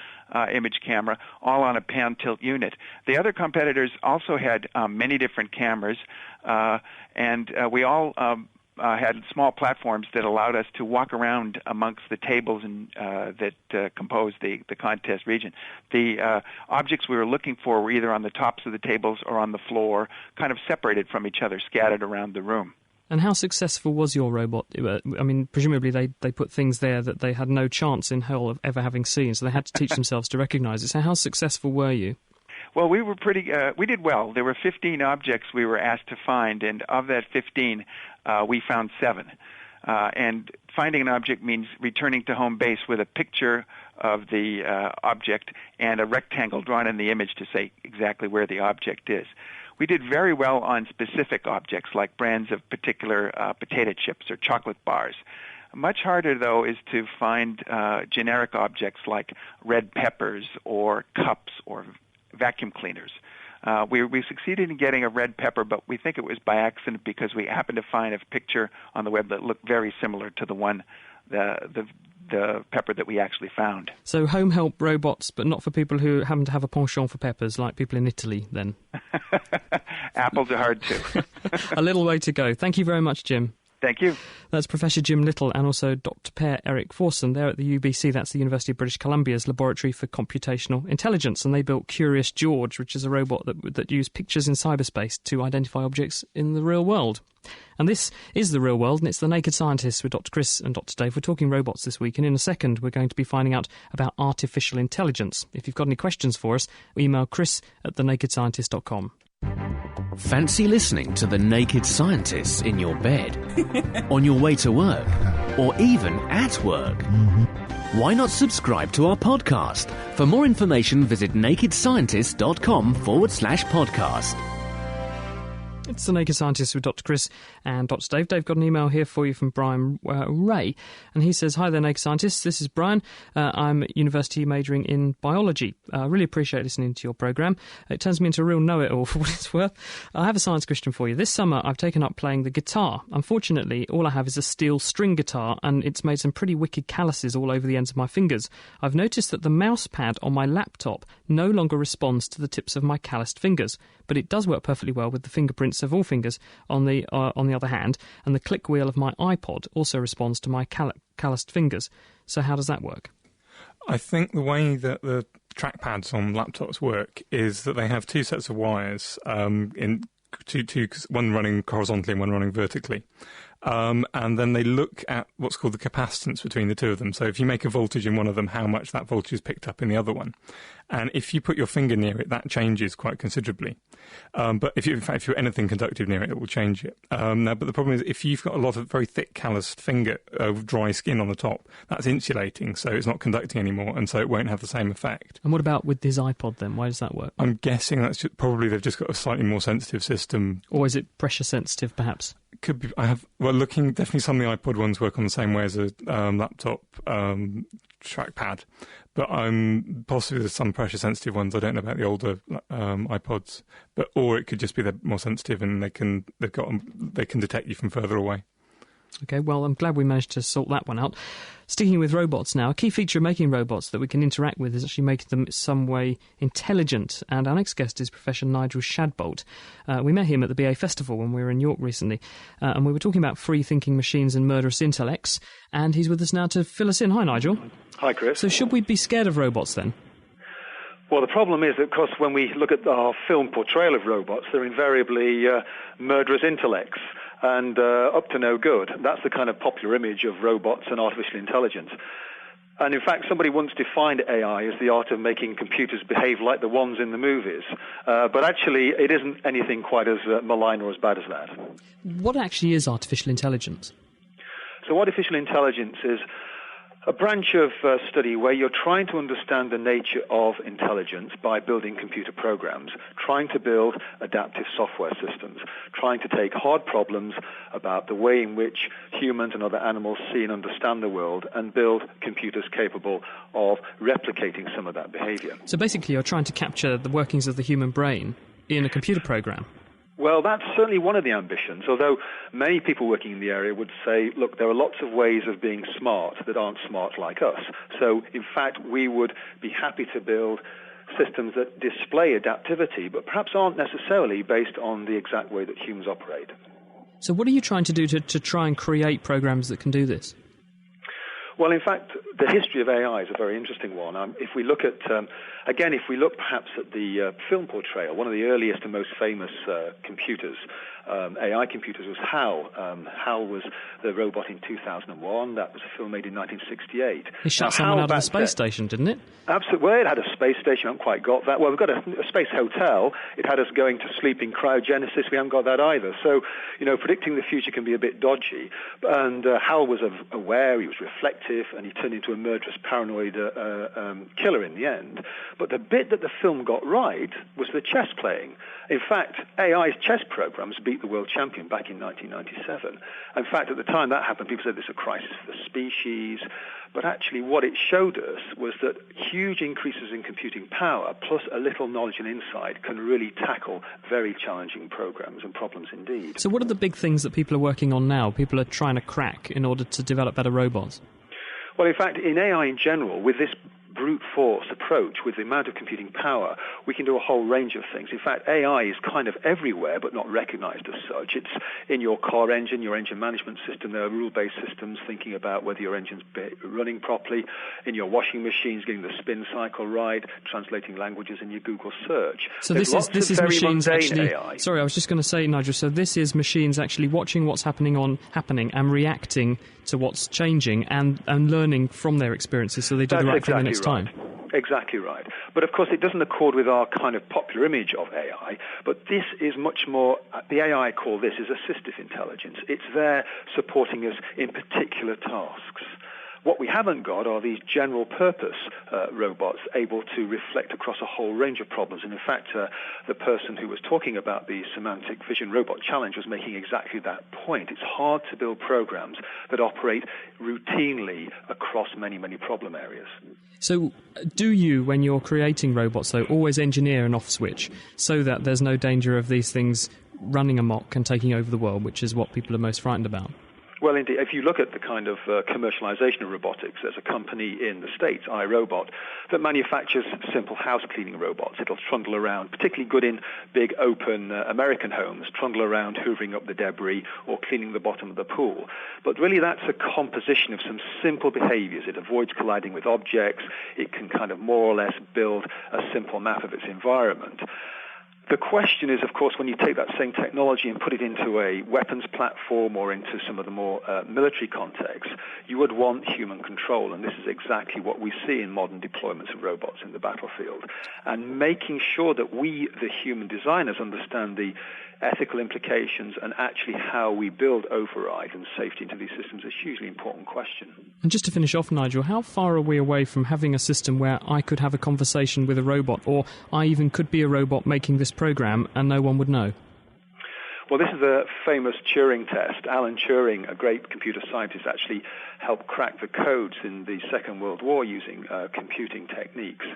image camera, all on a pan tilt unit. The other competitors also had many different cameras, and we all had small platforms that allowed us to walk around amongst the tables that composed the contest region. The objects we were looking for were either on the tops of the tables or on the floor, kind of separated from each other, scattered around the room. And how successful was your robot? I mean, presumably they put things there that they had no chance in hell of ever having seen, so they had to teach themselves to recognize it. So how successful were you? Well, we were we did well. There were 15 objects we were asked to find, and of that 15, we found 7. And finding an object means returning to home base with a picture of the object and a rectangle drawn in the image to say exactly where the object is. We did very well on specific objects like brands of particular potato chips or chocolate bars. Much harder, though, is to find generic objects like red peppers or cups or vacuum cleaners. We succeeded in getting a red pepper, but we think it was by accident because we happened to find a picture on the web that looked very similar to the one, the pepper that we actually found. So home help robots, but not for people who happen to have a penchant for peppers, like people in Italy, then? Apples are hard, too. A little way to go. Thank you very much, Jim. Thank you. That's Professor Jim Little and also Dr. Per-Erik Forsen. They're at the UBC, that's the University of British Columbia's Laboratory for Computational Intelligence, and they built Curious George, which is a robot that used pictures in cyberspace to identify objects in the real world. And this is The Real World, and it's The Naked Scientists with Dr. Chris and Dr. Dave. We're talking robots this week, and in a second we're going to be finding out about artificial intelligence. If you've got any questions for us, email chris@thenakedscientist.com. Fancy listening to The Naked Scientists in your bed, on your way to work, or even at work? Why not subscribe to our podcast? For more information, visit nakedscientist.com/podcast. It's The Naked Scientist with Dr. Chris and Dr. Dave. Dave got an email here for you from Brian Ray, and he says, "Hi there, Naked Scientists. This is Brian. I'm at university majoring in biology. I really appreciate listening to your programme. It turns me into a real know-it-all for what it's worth. I have a science question for you. This summer I've taken up playing the guitar. Unfortunately, all I have is a steel string guitar, and it's made some pretty wicked calluses all over the ends of my fingers. I've noticed that the mouse pad on my laptop no longer responds to the tips of my calloused fingers, but it does work perfectly well with the fingerprints of all fingers on the other hand, and the click wheel of my iPod also responds to my calloused fingers. So how does that work?" I think the way that the trackpads on laptops work is that they have 2 sets of wires, one running horizontally and one running vertically. And then they look at what's called the capacitance between the two of them. So if you make a voltage in one of them, how much that voltage is picked up in the other one. And if you put your finger near it, that changes quite considerably. But if you're anything conductive near it, it will change it. But the problem is if you've got a lot of very thick calloused finger, dry skin on the top, that's insulating, so it's not conducting anymore, and so it won't have the same effect. And what about with his iPod then? Why does that work? I'm guessing that's probably they've just got a slightly more sensitive system. Or is it pressure sensitive, perhaps? Could be. Definitely some of the iPod ones work on the same way as a laptop trackpad, but possibly there's some pressure sensitive ones. I don't know about the older iPods, or it could just be they're more sensitive and they can detect you from further away. OK, well, I'm glad we managed to sort that one out. Sticking with robots now, a key feature of making robots that we can interact with is actually making them in some way intelligent. And our next guest is Professor Nigel Shadbolt. We met him at the BA Festival when we were in York recently, and we were talking about free-thinking machines and murderous intellects, and he's with us now to fill us in. Hi, Nigel. Hi, Chris. So should we be scared of robots then? Well, the problem is that, of course, when we look at our film portrayal of robots, they're invariably murderous intellects and up to no good. That's the kind of popular image of robots and artificial intelligence. And in fact, somebody once defined AI as the art of making computers behave like the ones in the movies. But actually, it isn't anything quite as malign or as bad as that. What actually is artificial intelligence? So artificial intelligence is a branch of study where you're trying to understand the nature of intelligence by building computer programs, trying to build adaptive software systems, trying to take hard problems about the way in which humans and other animals see and understand the world and build computers capable of replicating some of that behavior. So basically you're trying to capture the workings of the human brain in a computer program. Well, that's certainly one of the ambitions, although many people working in the area would say, look, there are lots of ways of being smart that aren't smart like us. So, in fact, we would be happy to build systems that display adaptivity, but perhaps aren't necessarily based on the exact way that humans operate. So what are you trying to do to try and create programs that can do this? Well, in fact, the history of AI is a very interesting one. If we look at, again, if we look perhaps at the film portrayal, one of the earliest and most famous computers, AI computers, was HAL. HAL was the robot in 2001. That was a film made in 1968. It shot someone out of a space station, didn't it? Absolutely. Well, it had a space station. I haven't quite got that. Well, we've got a space hotel. It had us going to sleep in cryogenesis. We haven't got that either. So, predicting the future can be a bit dodgy. And HAL was aware, he was reflective, and he turned into a murderous, paranoid killer in the end. But the bit that the film got right was the chess playing. In fact, AI's chess programs beat the world champion back in 1997. In fact, at the time that happened, people said this is a crisis for the species. But actually what it showed us was that huge increases in computing power plus a little knowledge and insight can really tackle very challenging programs and problems indeed. So what are the big things that people are working on now, people are trying to crack in order to develop better robots? Well, in fact, in AI in general, with this brute force approach, with the amount of computing power, we can do a whole range of things. In fact, AI is kind of everywhere, but not recognized as such. It's in your car engine, your engine management system. There are rule-based systems thinking about whether your engine's running properly. In your washing machines, getting the spin cycle right, translating languages in your Google search. So this is machines actually. AI. Sorry, I was just going to say, Nigel. So this is machines actually watching what's happening and reacting to what's changing and learning from their experiences, so they do the right thing the next time. Exactly right. But of course it doesn't accord with our kind of popular image of AI, but this is much more, the AI I call this is assistive intelligence. It's there supporting us in particular tasks. What we haven't got are these general-purpose robots able to reflect across a whole range of problems. And in fact, the person who was talking about the Semantic Vision Robot Challenge was making exactly that point. It's hard to build programs that operate routinely across many, many problem areas. So do you, when you're creating robots, though, always engineer an off switch so that there's no danger of these things running amok and taking over the world, which is what people are most frightened about? Well, indeed, if you look at the kind of commercialization of robotics, there's a company in the States, iRobot, that manufactures simple house cleaning robots. It'll trundle around, particularly good in big open American homes, trundle around hoovering up the debris or cleaning the bottom of the pool. But really that's a composition of some simple behaviors. It avoids colliding with objects. It can kind of more or less build a simple map of its environment. The question is, of course, when you take that same technology and put it into a weapons platform or into some of the more military contexts, you would want human control, and this is exactly what we see in modern deployments of robots in the battlefield. And making sure that we, the human designers, understand the ethical implications and actually how we build override and safety into these systems is a hugely important question. And just to finish off, Nigel, how far are we away from having a system where I could have a conversation with a robot, or I even could be a robot making this program and no one would know? Well, this is a famous Turing test. Alan Turing, a great computer scientist, actually helped crack the codes in the Second World War using computing techniques.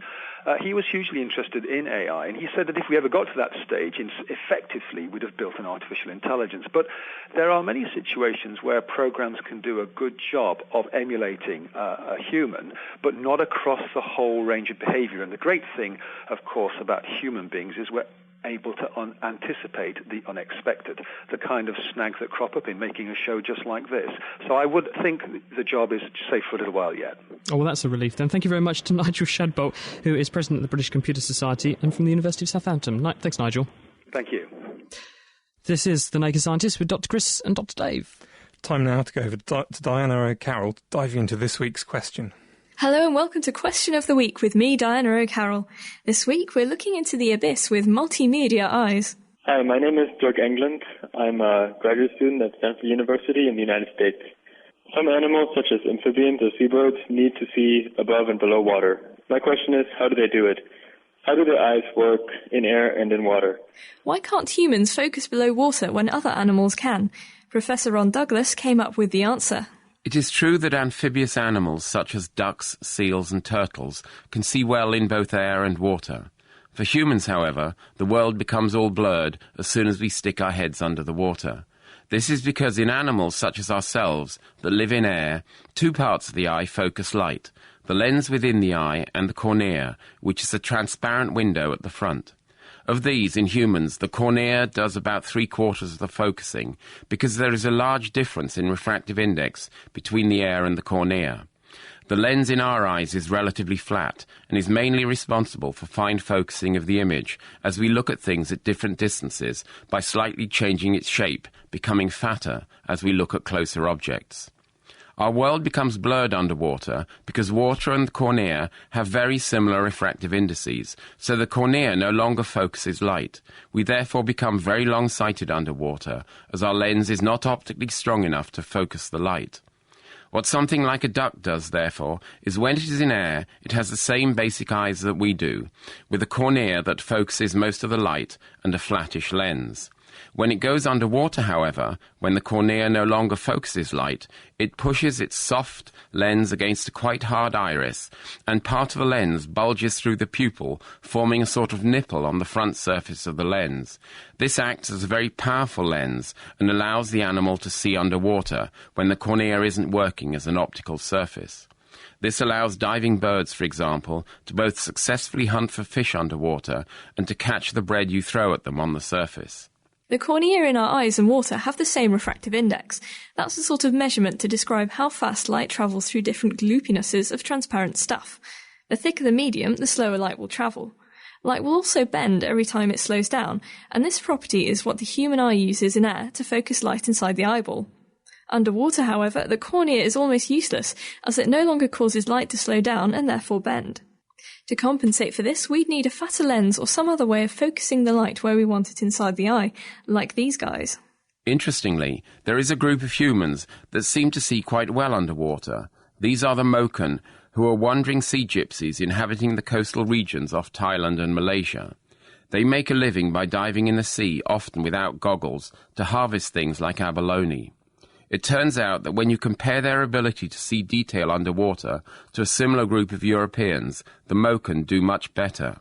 He was hugely interested in AI, and he said that if we ever got to that stage, effectively we'd have built an artificial intelligence. But there are many situations where programs can do a good job of emulating a human, but not across the whole range of behavior. And the great thing, of course, about human beings is we're able to anticipate the unexpected, the kind of snags that crop up in making a show just like this. So I would think the job is safe for a little while yet. Oh, well, that's a relief then. Thank you very much to Nigel Shadbolt, who is president of the British Computer Society and from the University of Southampton. Thanks, Nigel. Thank you. This is The Naked Scientist with Dr. Chris and Dr. Dave. Time now to go over to Diana O'Carroll, diving into this week's question. Hello and welcome to Question of the Week with me, Diana O'Carroll. This week we're looking into the abyss with multimedia eyes. Hi, my name is George England. I'm a graduate student at Stanford University in the United States. Some animals, such as amphibians or seabirds, need to see above and below water. My question is, how do they do it? How do their eyes work in air and in water? Why can't humans focus below water when other animals can? Professor Ron Douglas came up with the answer. It is true that amphibious animals such as ducks, seals and turtles can see well in both air and water. For humans, however, the world becomes all blurred as soon as we stick our heads under the water. This is because in animals such as ourselves that live in air, two parts of the eye focus light, the lens within the eye and the cornea, which is a transparent window at the front. Of these, in humans, the cornea does about 3/4 of the focusing because there is a large difference in refractive index between the air and the cornea. The lens in our eyes is relatively flat and is mainly responsible for fine focusing of the image as we look at things at different distances by slightly changing its shape, becoming fatter as we look at closer objects. Our world becomes blurred underwater because water and the cornea have very similar refractive indices, so the cornea no longer focuses light. We therefore become very long-sighted underwater, as our lens is not optically strong enough to focus the light. What something like a duck does, therefore, is when it is in air, it has the same basic eyes that we do, with a cornea that focuses most of the light and a flattish lens. When it goes underwater, however, when the cornea no longer focuses light, it pushes its soft lens against a quite hard iris, and part of the lens bulges through the pupil, forming a sort of nipple on the front surface of the lens. This acts as a very powerful lens and allows the animal to see underwater when the cornea isn't working as an optical surface. This allows diving birds, for example, to both successfully hunt for fish underwater and to catch the bread you throw at them on the surface. The cornea in our eyes and water have the same refractive index. That's a sort of measurement to describe how fast light travels through different gloopinesses of transparent stuff. The thicker the medium, the slower light will travel. Light will also bend every time it slows down, and this property is what the human eye uses in air to focus light inside the eyeball. Underwater, however, the cornea is almost useless, as it no longer causes light to slow down and therefore bend. To compensate for this, we'd need a fatter lens or some other way of focusing the light where we want it inside the eye, like these guys. Interestingly, there is a group of humans that seem to see quite well underwater. These are the Moken, who are wandering sea gypsies inhabiting the coastal regions off Thailand and Malaysia. They make a living by diving in the sea, often without goggles, to harvest things like abalone. It turns out that when you compare their ability to see detail underwater to a similar group of Europeans, the Moken do much better.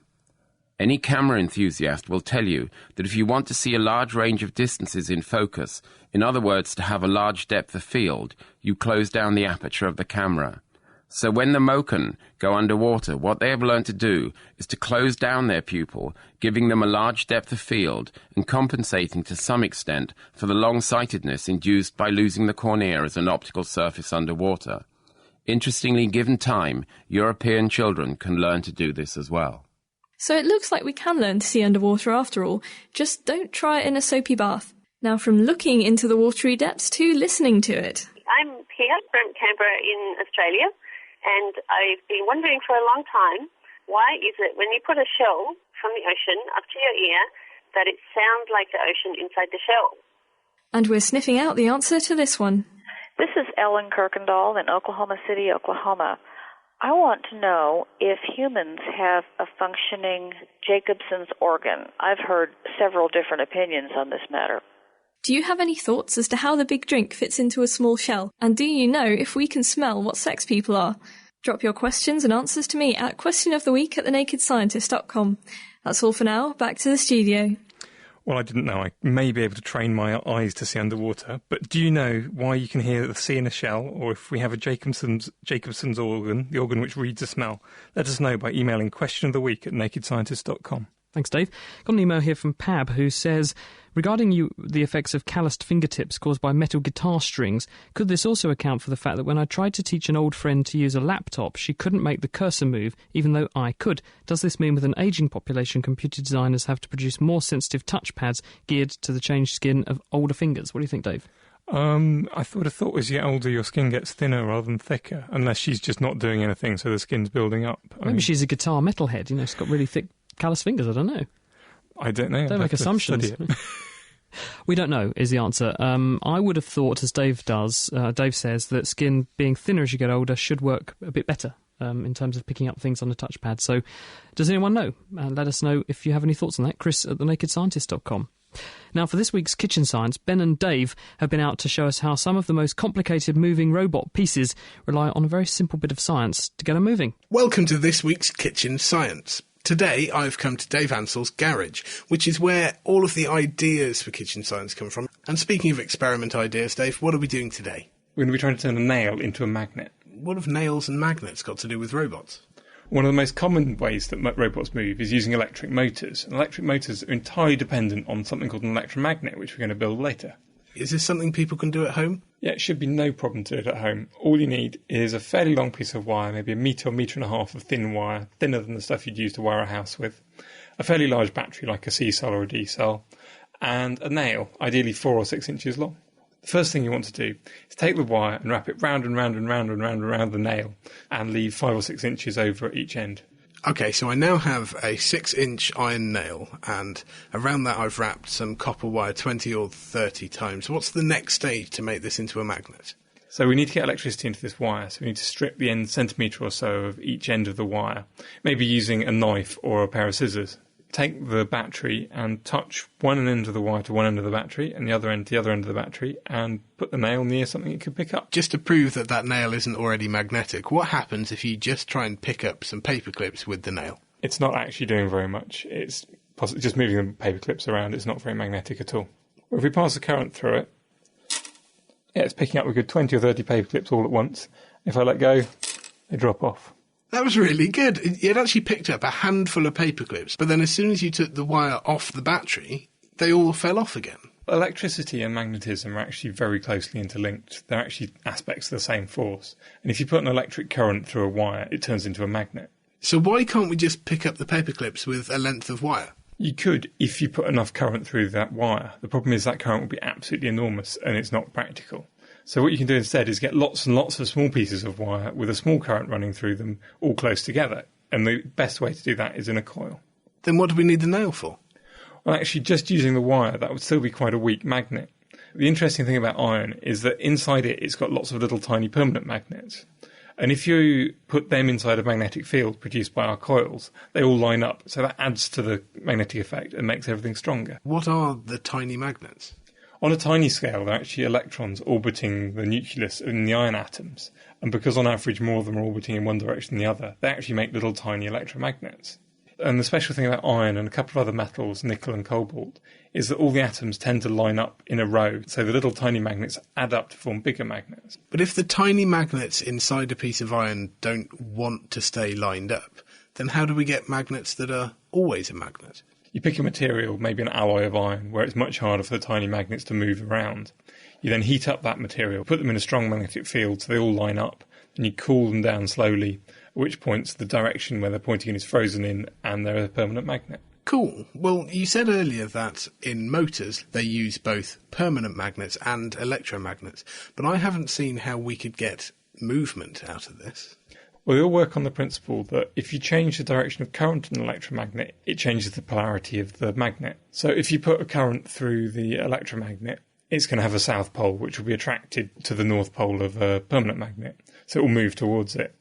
Any camera enthusiast will tell you that if you want to see a large range of distances in focus, in other words, to have a large depth of field, you close down the aperture of the camera. So when the Moken go underwater, what they have learned to do is to close down their pupil, giving them a large depth of field and compensating to some extent for the long-sightedness induced by losing the cornea as an optical surface underwater. Interestingly, given time, European children can learn to do this as well. So it looks like we can learn to see underwater after all, just don't try it in a soapy bath. Now from looking into the watery depths to listening to it. I'm Pia from Canberra in Australia. And I've been wondering for a long time, why is it when you put a shell from the ocean up to your ear that it sounds like the ocean inside the shell? And we're sniffing out the answer to this one. This is Ellen Kirkendall in Oklahoma City, Oklahoma. I want to know if humans have a functioning Jacobson's organ. I've heard several different opinions on this matter. Do you have any thoughts as to how the big drink fits into a small shell? And do you know if we can smell what sex people are? Drop your questions and answers to me at questionoftheweek@thenakedscientist.com. That's all for now. Back to the studio. Well, I didn't know I may be able to train my eyes to see underwater, but do you know why you can hear the sea in a shell, or if we have a Jacobson's organ, the organ which reads a smell? Let us know by emailing questionoftheweek@nakedscientist.com. Thanks, Dave. Got an email here from Pab who says, regarding the effects of calloused fingertips caused by metal guitar strings, could this also account for the fact that when I tried to teach an old friend to use a laptop, she couldn't make the cursor move, even though I could? Does this mean with an ageing population, computer designers have to produce more sensitive touchpads geared to the changed skin of older fingers? What do you think, Dave? I thought as you get older, your skin gets thinner rather than thicker, unless she's just not doing anything, so the skin's building up. Maybe she's a guitar metalhead, she's got really thick callous fingers, I don't know. I don't know. Don't make assumptions. We don't know, is the answer. I would have thought, as Dave does, Dave says, that skin being thinner as you get older should work a bit better in terms of picking up things on the touchpad. So, does anyone know? Let us know if you have any thoughts on that. Chris@thenakedscientist.com. Now, for this week's Kitchen Science, Ben and Dave have been out to show us how some of the most complicated moving robot pieces rely on a very simple bit of science to get them moving. Welcome to this week's Kitchen Science. Today I've come to Dave Ansell's garage, which is where all of the ideas for Kitchen Science come from. And speaking of experiment ideas, Dave, what are we doing today? We're going to be trying to turn a nail into a magnet. What have nails and magnets got to do with robots? One of the most common ways that robots move is using electric motors. And electric motors are entirely dependent on something called an electromagnet, which we're going to build later. Is this something people can do at home? Yeah, it should be no problem to do it at home. All you need is a fairly long piece of wire, maybe a metre or metre and a half of thin wire, thinner than the stuff you'd use to wire a house with, a fairly large battery like a C-cell or a D-cell, and a nail, ideally 4 or 6 inches long. The first thing you want to do is take the wire and wrap it round and round and round and round and round the nail and leave 5 or 6 inches over at each end. OK, so I now have a 6-inch iron nail, and around that I've wrapped some copper wire 20 or 30 times. What's the next stage to make this into a magnet? So we need to get electricity into this wire, so we need to strip the end centimetre or so of each end of the wire, maybe using a knife or a pair of scissors. Take the battery and touch one end of the wire to one end of the battery and the other end to the other end of the battery and put the nail near something it can pick up. Just to prove that that nail isn't already magnetic, what happens if you just try and pick up some paper clips with the nail? It's not actually doing very much. It's just moving the paper clips around. It's not very magnetic at all. If we pass a current through it, yeah, it's picking up a good 20 or 30 paper clips all at once. If I let go, they drop off. That was really good. It actually picked up a handful of paper clips, but then as soon as you took the wire off the battery, they all fell off again. Electricity and magnetism are actually very closely interlinked. They're actually aspects of the same force. And if you put an electric current through a wire, it turns into a magnet. So why can't we just pick up the paper clips with a length of wire? You could if you put enough current through that wire. The problem is that current will be absolutely enormous and it's not practical. So what you can do instead is get lots and lots of small pieces of wire with a small current running through them all close together. And the best way to do that is in a coil. Then what do we need the nail for? Well, actually, just using the wire, that would still be quite a weak magnet. The interesting thing about iron is that inside it, it's got lots of little tiny permanent magnets. And if you put them inside a magnetic field produced by our coils, they all line up. So that adds to the magnetic effect and makes everything stronger. What are the tiny magnets? On a tiny scale, they're actually electrons orbiting the nucleus in the iron atoms. And because on average more of them are orbiting in one direction than the other, they actually make little tiny electromagnets. And the special thing about iron and a couple of other metals, nickel and cobalt, is that all the atoms tend to line up in a row, so the little tiny magnets add up to form bigger magnets. But if the tiny magnets inside a piece of iron don't want to stay lined up, then how do we get magnets that are always a magnet? You pick a material, maybe an alloy of iron, where it's much harder for the tiny magnets to move around. You then heat up that material, put them in a strong magnetic field so they all line up, and you cool them down slowly, at which point the direction where they're pointing in is frozen in and they're a permanent magnet. Cool. Well, you said earlier that in motors they use both permanent magnets and electromagnets, but I haven't seen how we could get movement out of this. Well, they all work on the principle that if you change the direction of current in an electromagnet, it changes the polarity of the magnet. So if you put a current through the electromagnet, it's going to have a south pole, which will be attracted to the north pole of a permanent magnet. So it will move towards it.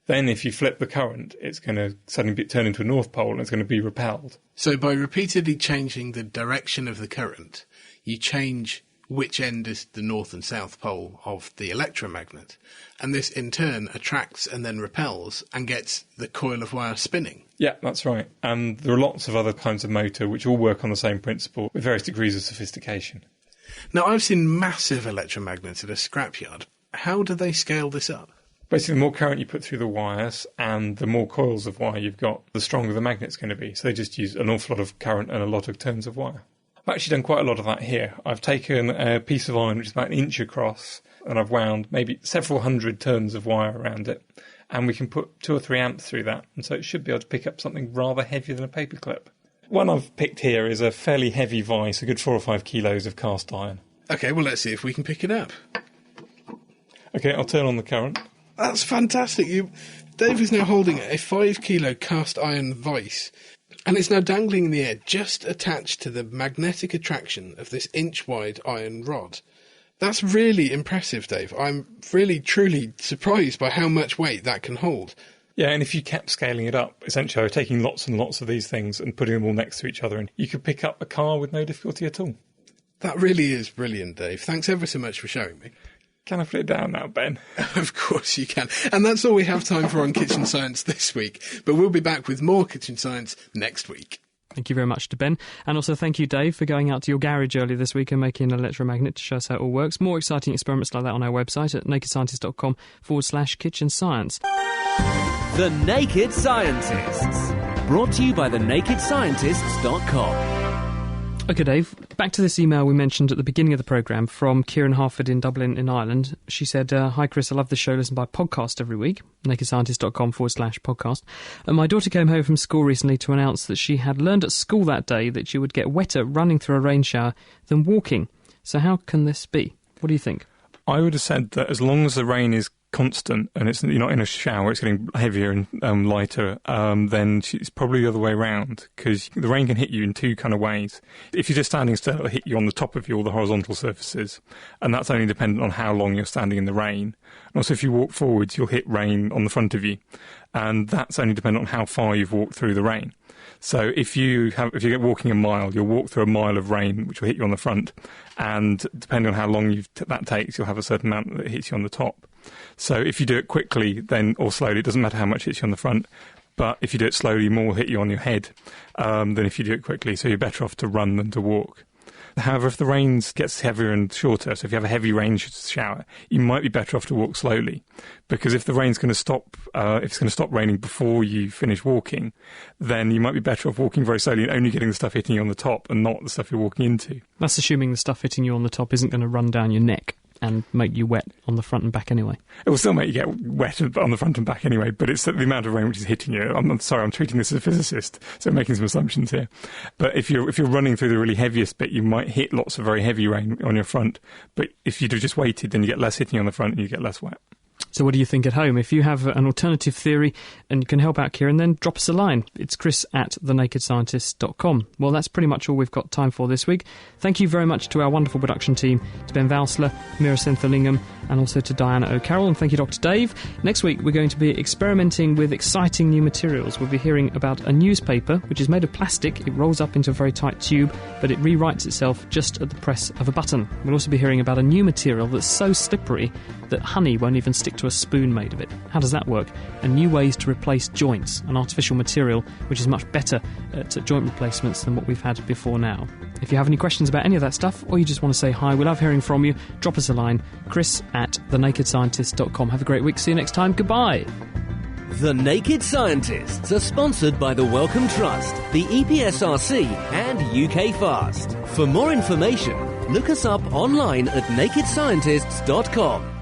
Then if you flip the current, it's going to suddenly turn into a north pole and it's going to be repelled. So by repeatedly changing the direction of the current, you change which end is the north and south pole of the electromagnet. And this, in turn, attracts and then repels and gets the coil of wire spinning. Yeah, that's right. And there are lots of other kinds of motor which all work on the same principle with various degrees of sophistication. Now, I've seen massive electromagnets at a scrapyard. How do they scale this up? Basically, the more current you put through the wires and the more coils of wire you've got, the stronger the magnet's going to be. So they just use an awful lot of current and a lot of turns of wire. I've actually done quite a lot of that here. I've taken a piece of iron which is about 1 inch across, and I've wound maybe several hundred turns of wire around it, and we can put 2 or 3 amps through that, and so it should be able to pick up something rather heavier than a paperclip. One I've picked here is a fairly heavy vice, a good 4 or 5 kilos of cast iron. OK, well, let's see if we can pick it up. OK, I'll turn on the current. That's fantastic. Dave is now holding a 5 kilo cast iron vice, and it's now dangling in the air, just attached to the magnetic attraction of this inch-wide iron rod. That's really impressive, Dave. I'm really, truly surprised by how much weight that can hold. Yeah, and if you kept scaling it up, essentially taking lots and lots of these things and putting them all next to each other, and you could pick up a car with no difficulty at all. That really is brilliant, Dave. Thanks ever so much for showing me. Can I put it down now, Ben? Of course you can. And that's all we have time for on Kitchen Science this week. But we'll be back with more Kitchen Science next week. Thank you very much to Ben. And also thank you, Dave, for going out to your garage earlier this week and making an electromagnet to show us how it all works. More exciting experiments like that on our website at nakedscientist.com/kitchen science. The Naked Scientists. Brought to you by thenakedscientists.com. OK, Dave, back to this email we mentioned at the beginning of the programme from Kieran Harford in Dublin in Ireland. She said, hi Chris, I love the show, listen by podcast every week, nakedscientist.com/podcast. And my daughter came home from school recently to announce that she had learned at school that day that she would get wetter running through a rain shower than walking. So how can this be? What do you think? I would have said that as long as the rain is constant and you're not in a shower, it's getting heavier and lighter, then it's probably the other way around, because the rain can hit you in 2 kind of ways. If you're just standing still, it'll hit you on the top of you, all the horizontal surfaces, and that's only dependent on how long you're standing in the rain. And also if you walk forwards, you'll hit rain on the front of you, and that's only dependent on how far you've walked through the rain. So if you're walking a mile, you'll walk through a mile of rain, which will hit you on the front, and depending on how long that takes, you'll have a certain amount that hits you on the top. So if you do it quickly or slowly, it doesn't matter how much hits you on the front, but if you do it slowly, more will hit you on your head than if you do it quickly, so you're better off to run than to walk. However, if the rain gets heavier and shorter, so if you have a heavy rain shower, you might be better off to walk slowly, because if the rain's going to stop, if it's going to stop raining before you finish walking, then you might be better off walking very slowly and only getting the stuff hitting you on the top and not the stuff you're walking into. That's assuming the stuff hitting you on the top isn't going to run down your neck and make you wet on the front and back anyway. It will still make you get wet on the front and back anyway, but it's the amount of rain which is hitting you. I'm sorry, I'm treating this as a physicist, so I'm making some assumptions here. But if you're running through the really heaviest bit, you might hit lots of very heavy rain on your front, but if you'd have just waited, then you get less hitting on the front and you get less wet. So what do you think at home? If you have an alternative theory and you can help out Kieran, then drop us a line. It's chris@thenakedscientist.com. Well, that's pretty much all we've got time for this week. Thank you very much to our wonderful production team, to Ben Valsler, Mira Senthalingam, and also to Diana O'Carroll. And thank you, Dr. Dave. Next week, we're going to be experimenting with exciting new materials. We'll be hearing about a newspaper, which is made of plastic. It rolls up into a very tight tube, but it rewrites itself just at the press of a button. We'll also be hearing about a new material that's so slippery that honey won't even stick to a spoon made of it. How does that work? And new ways to replace joints, an artificial material which is much better at joint replacements than what we've had before now. If you have any questions about any of that stuff, or you just want to say hi, we love hearing from you, drop us a line, chris@thenakedscientist.com. Have a great week. See you next time. Goodbye. The Naked Scientists are sponsored by the Wellcome Trust, the EPSRC and UK Fast. For more information, look us up online at nakedscientists.com.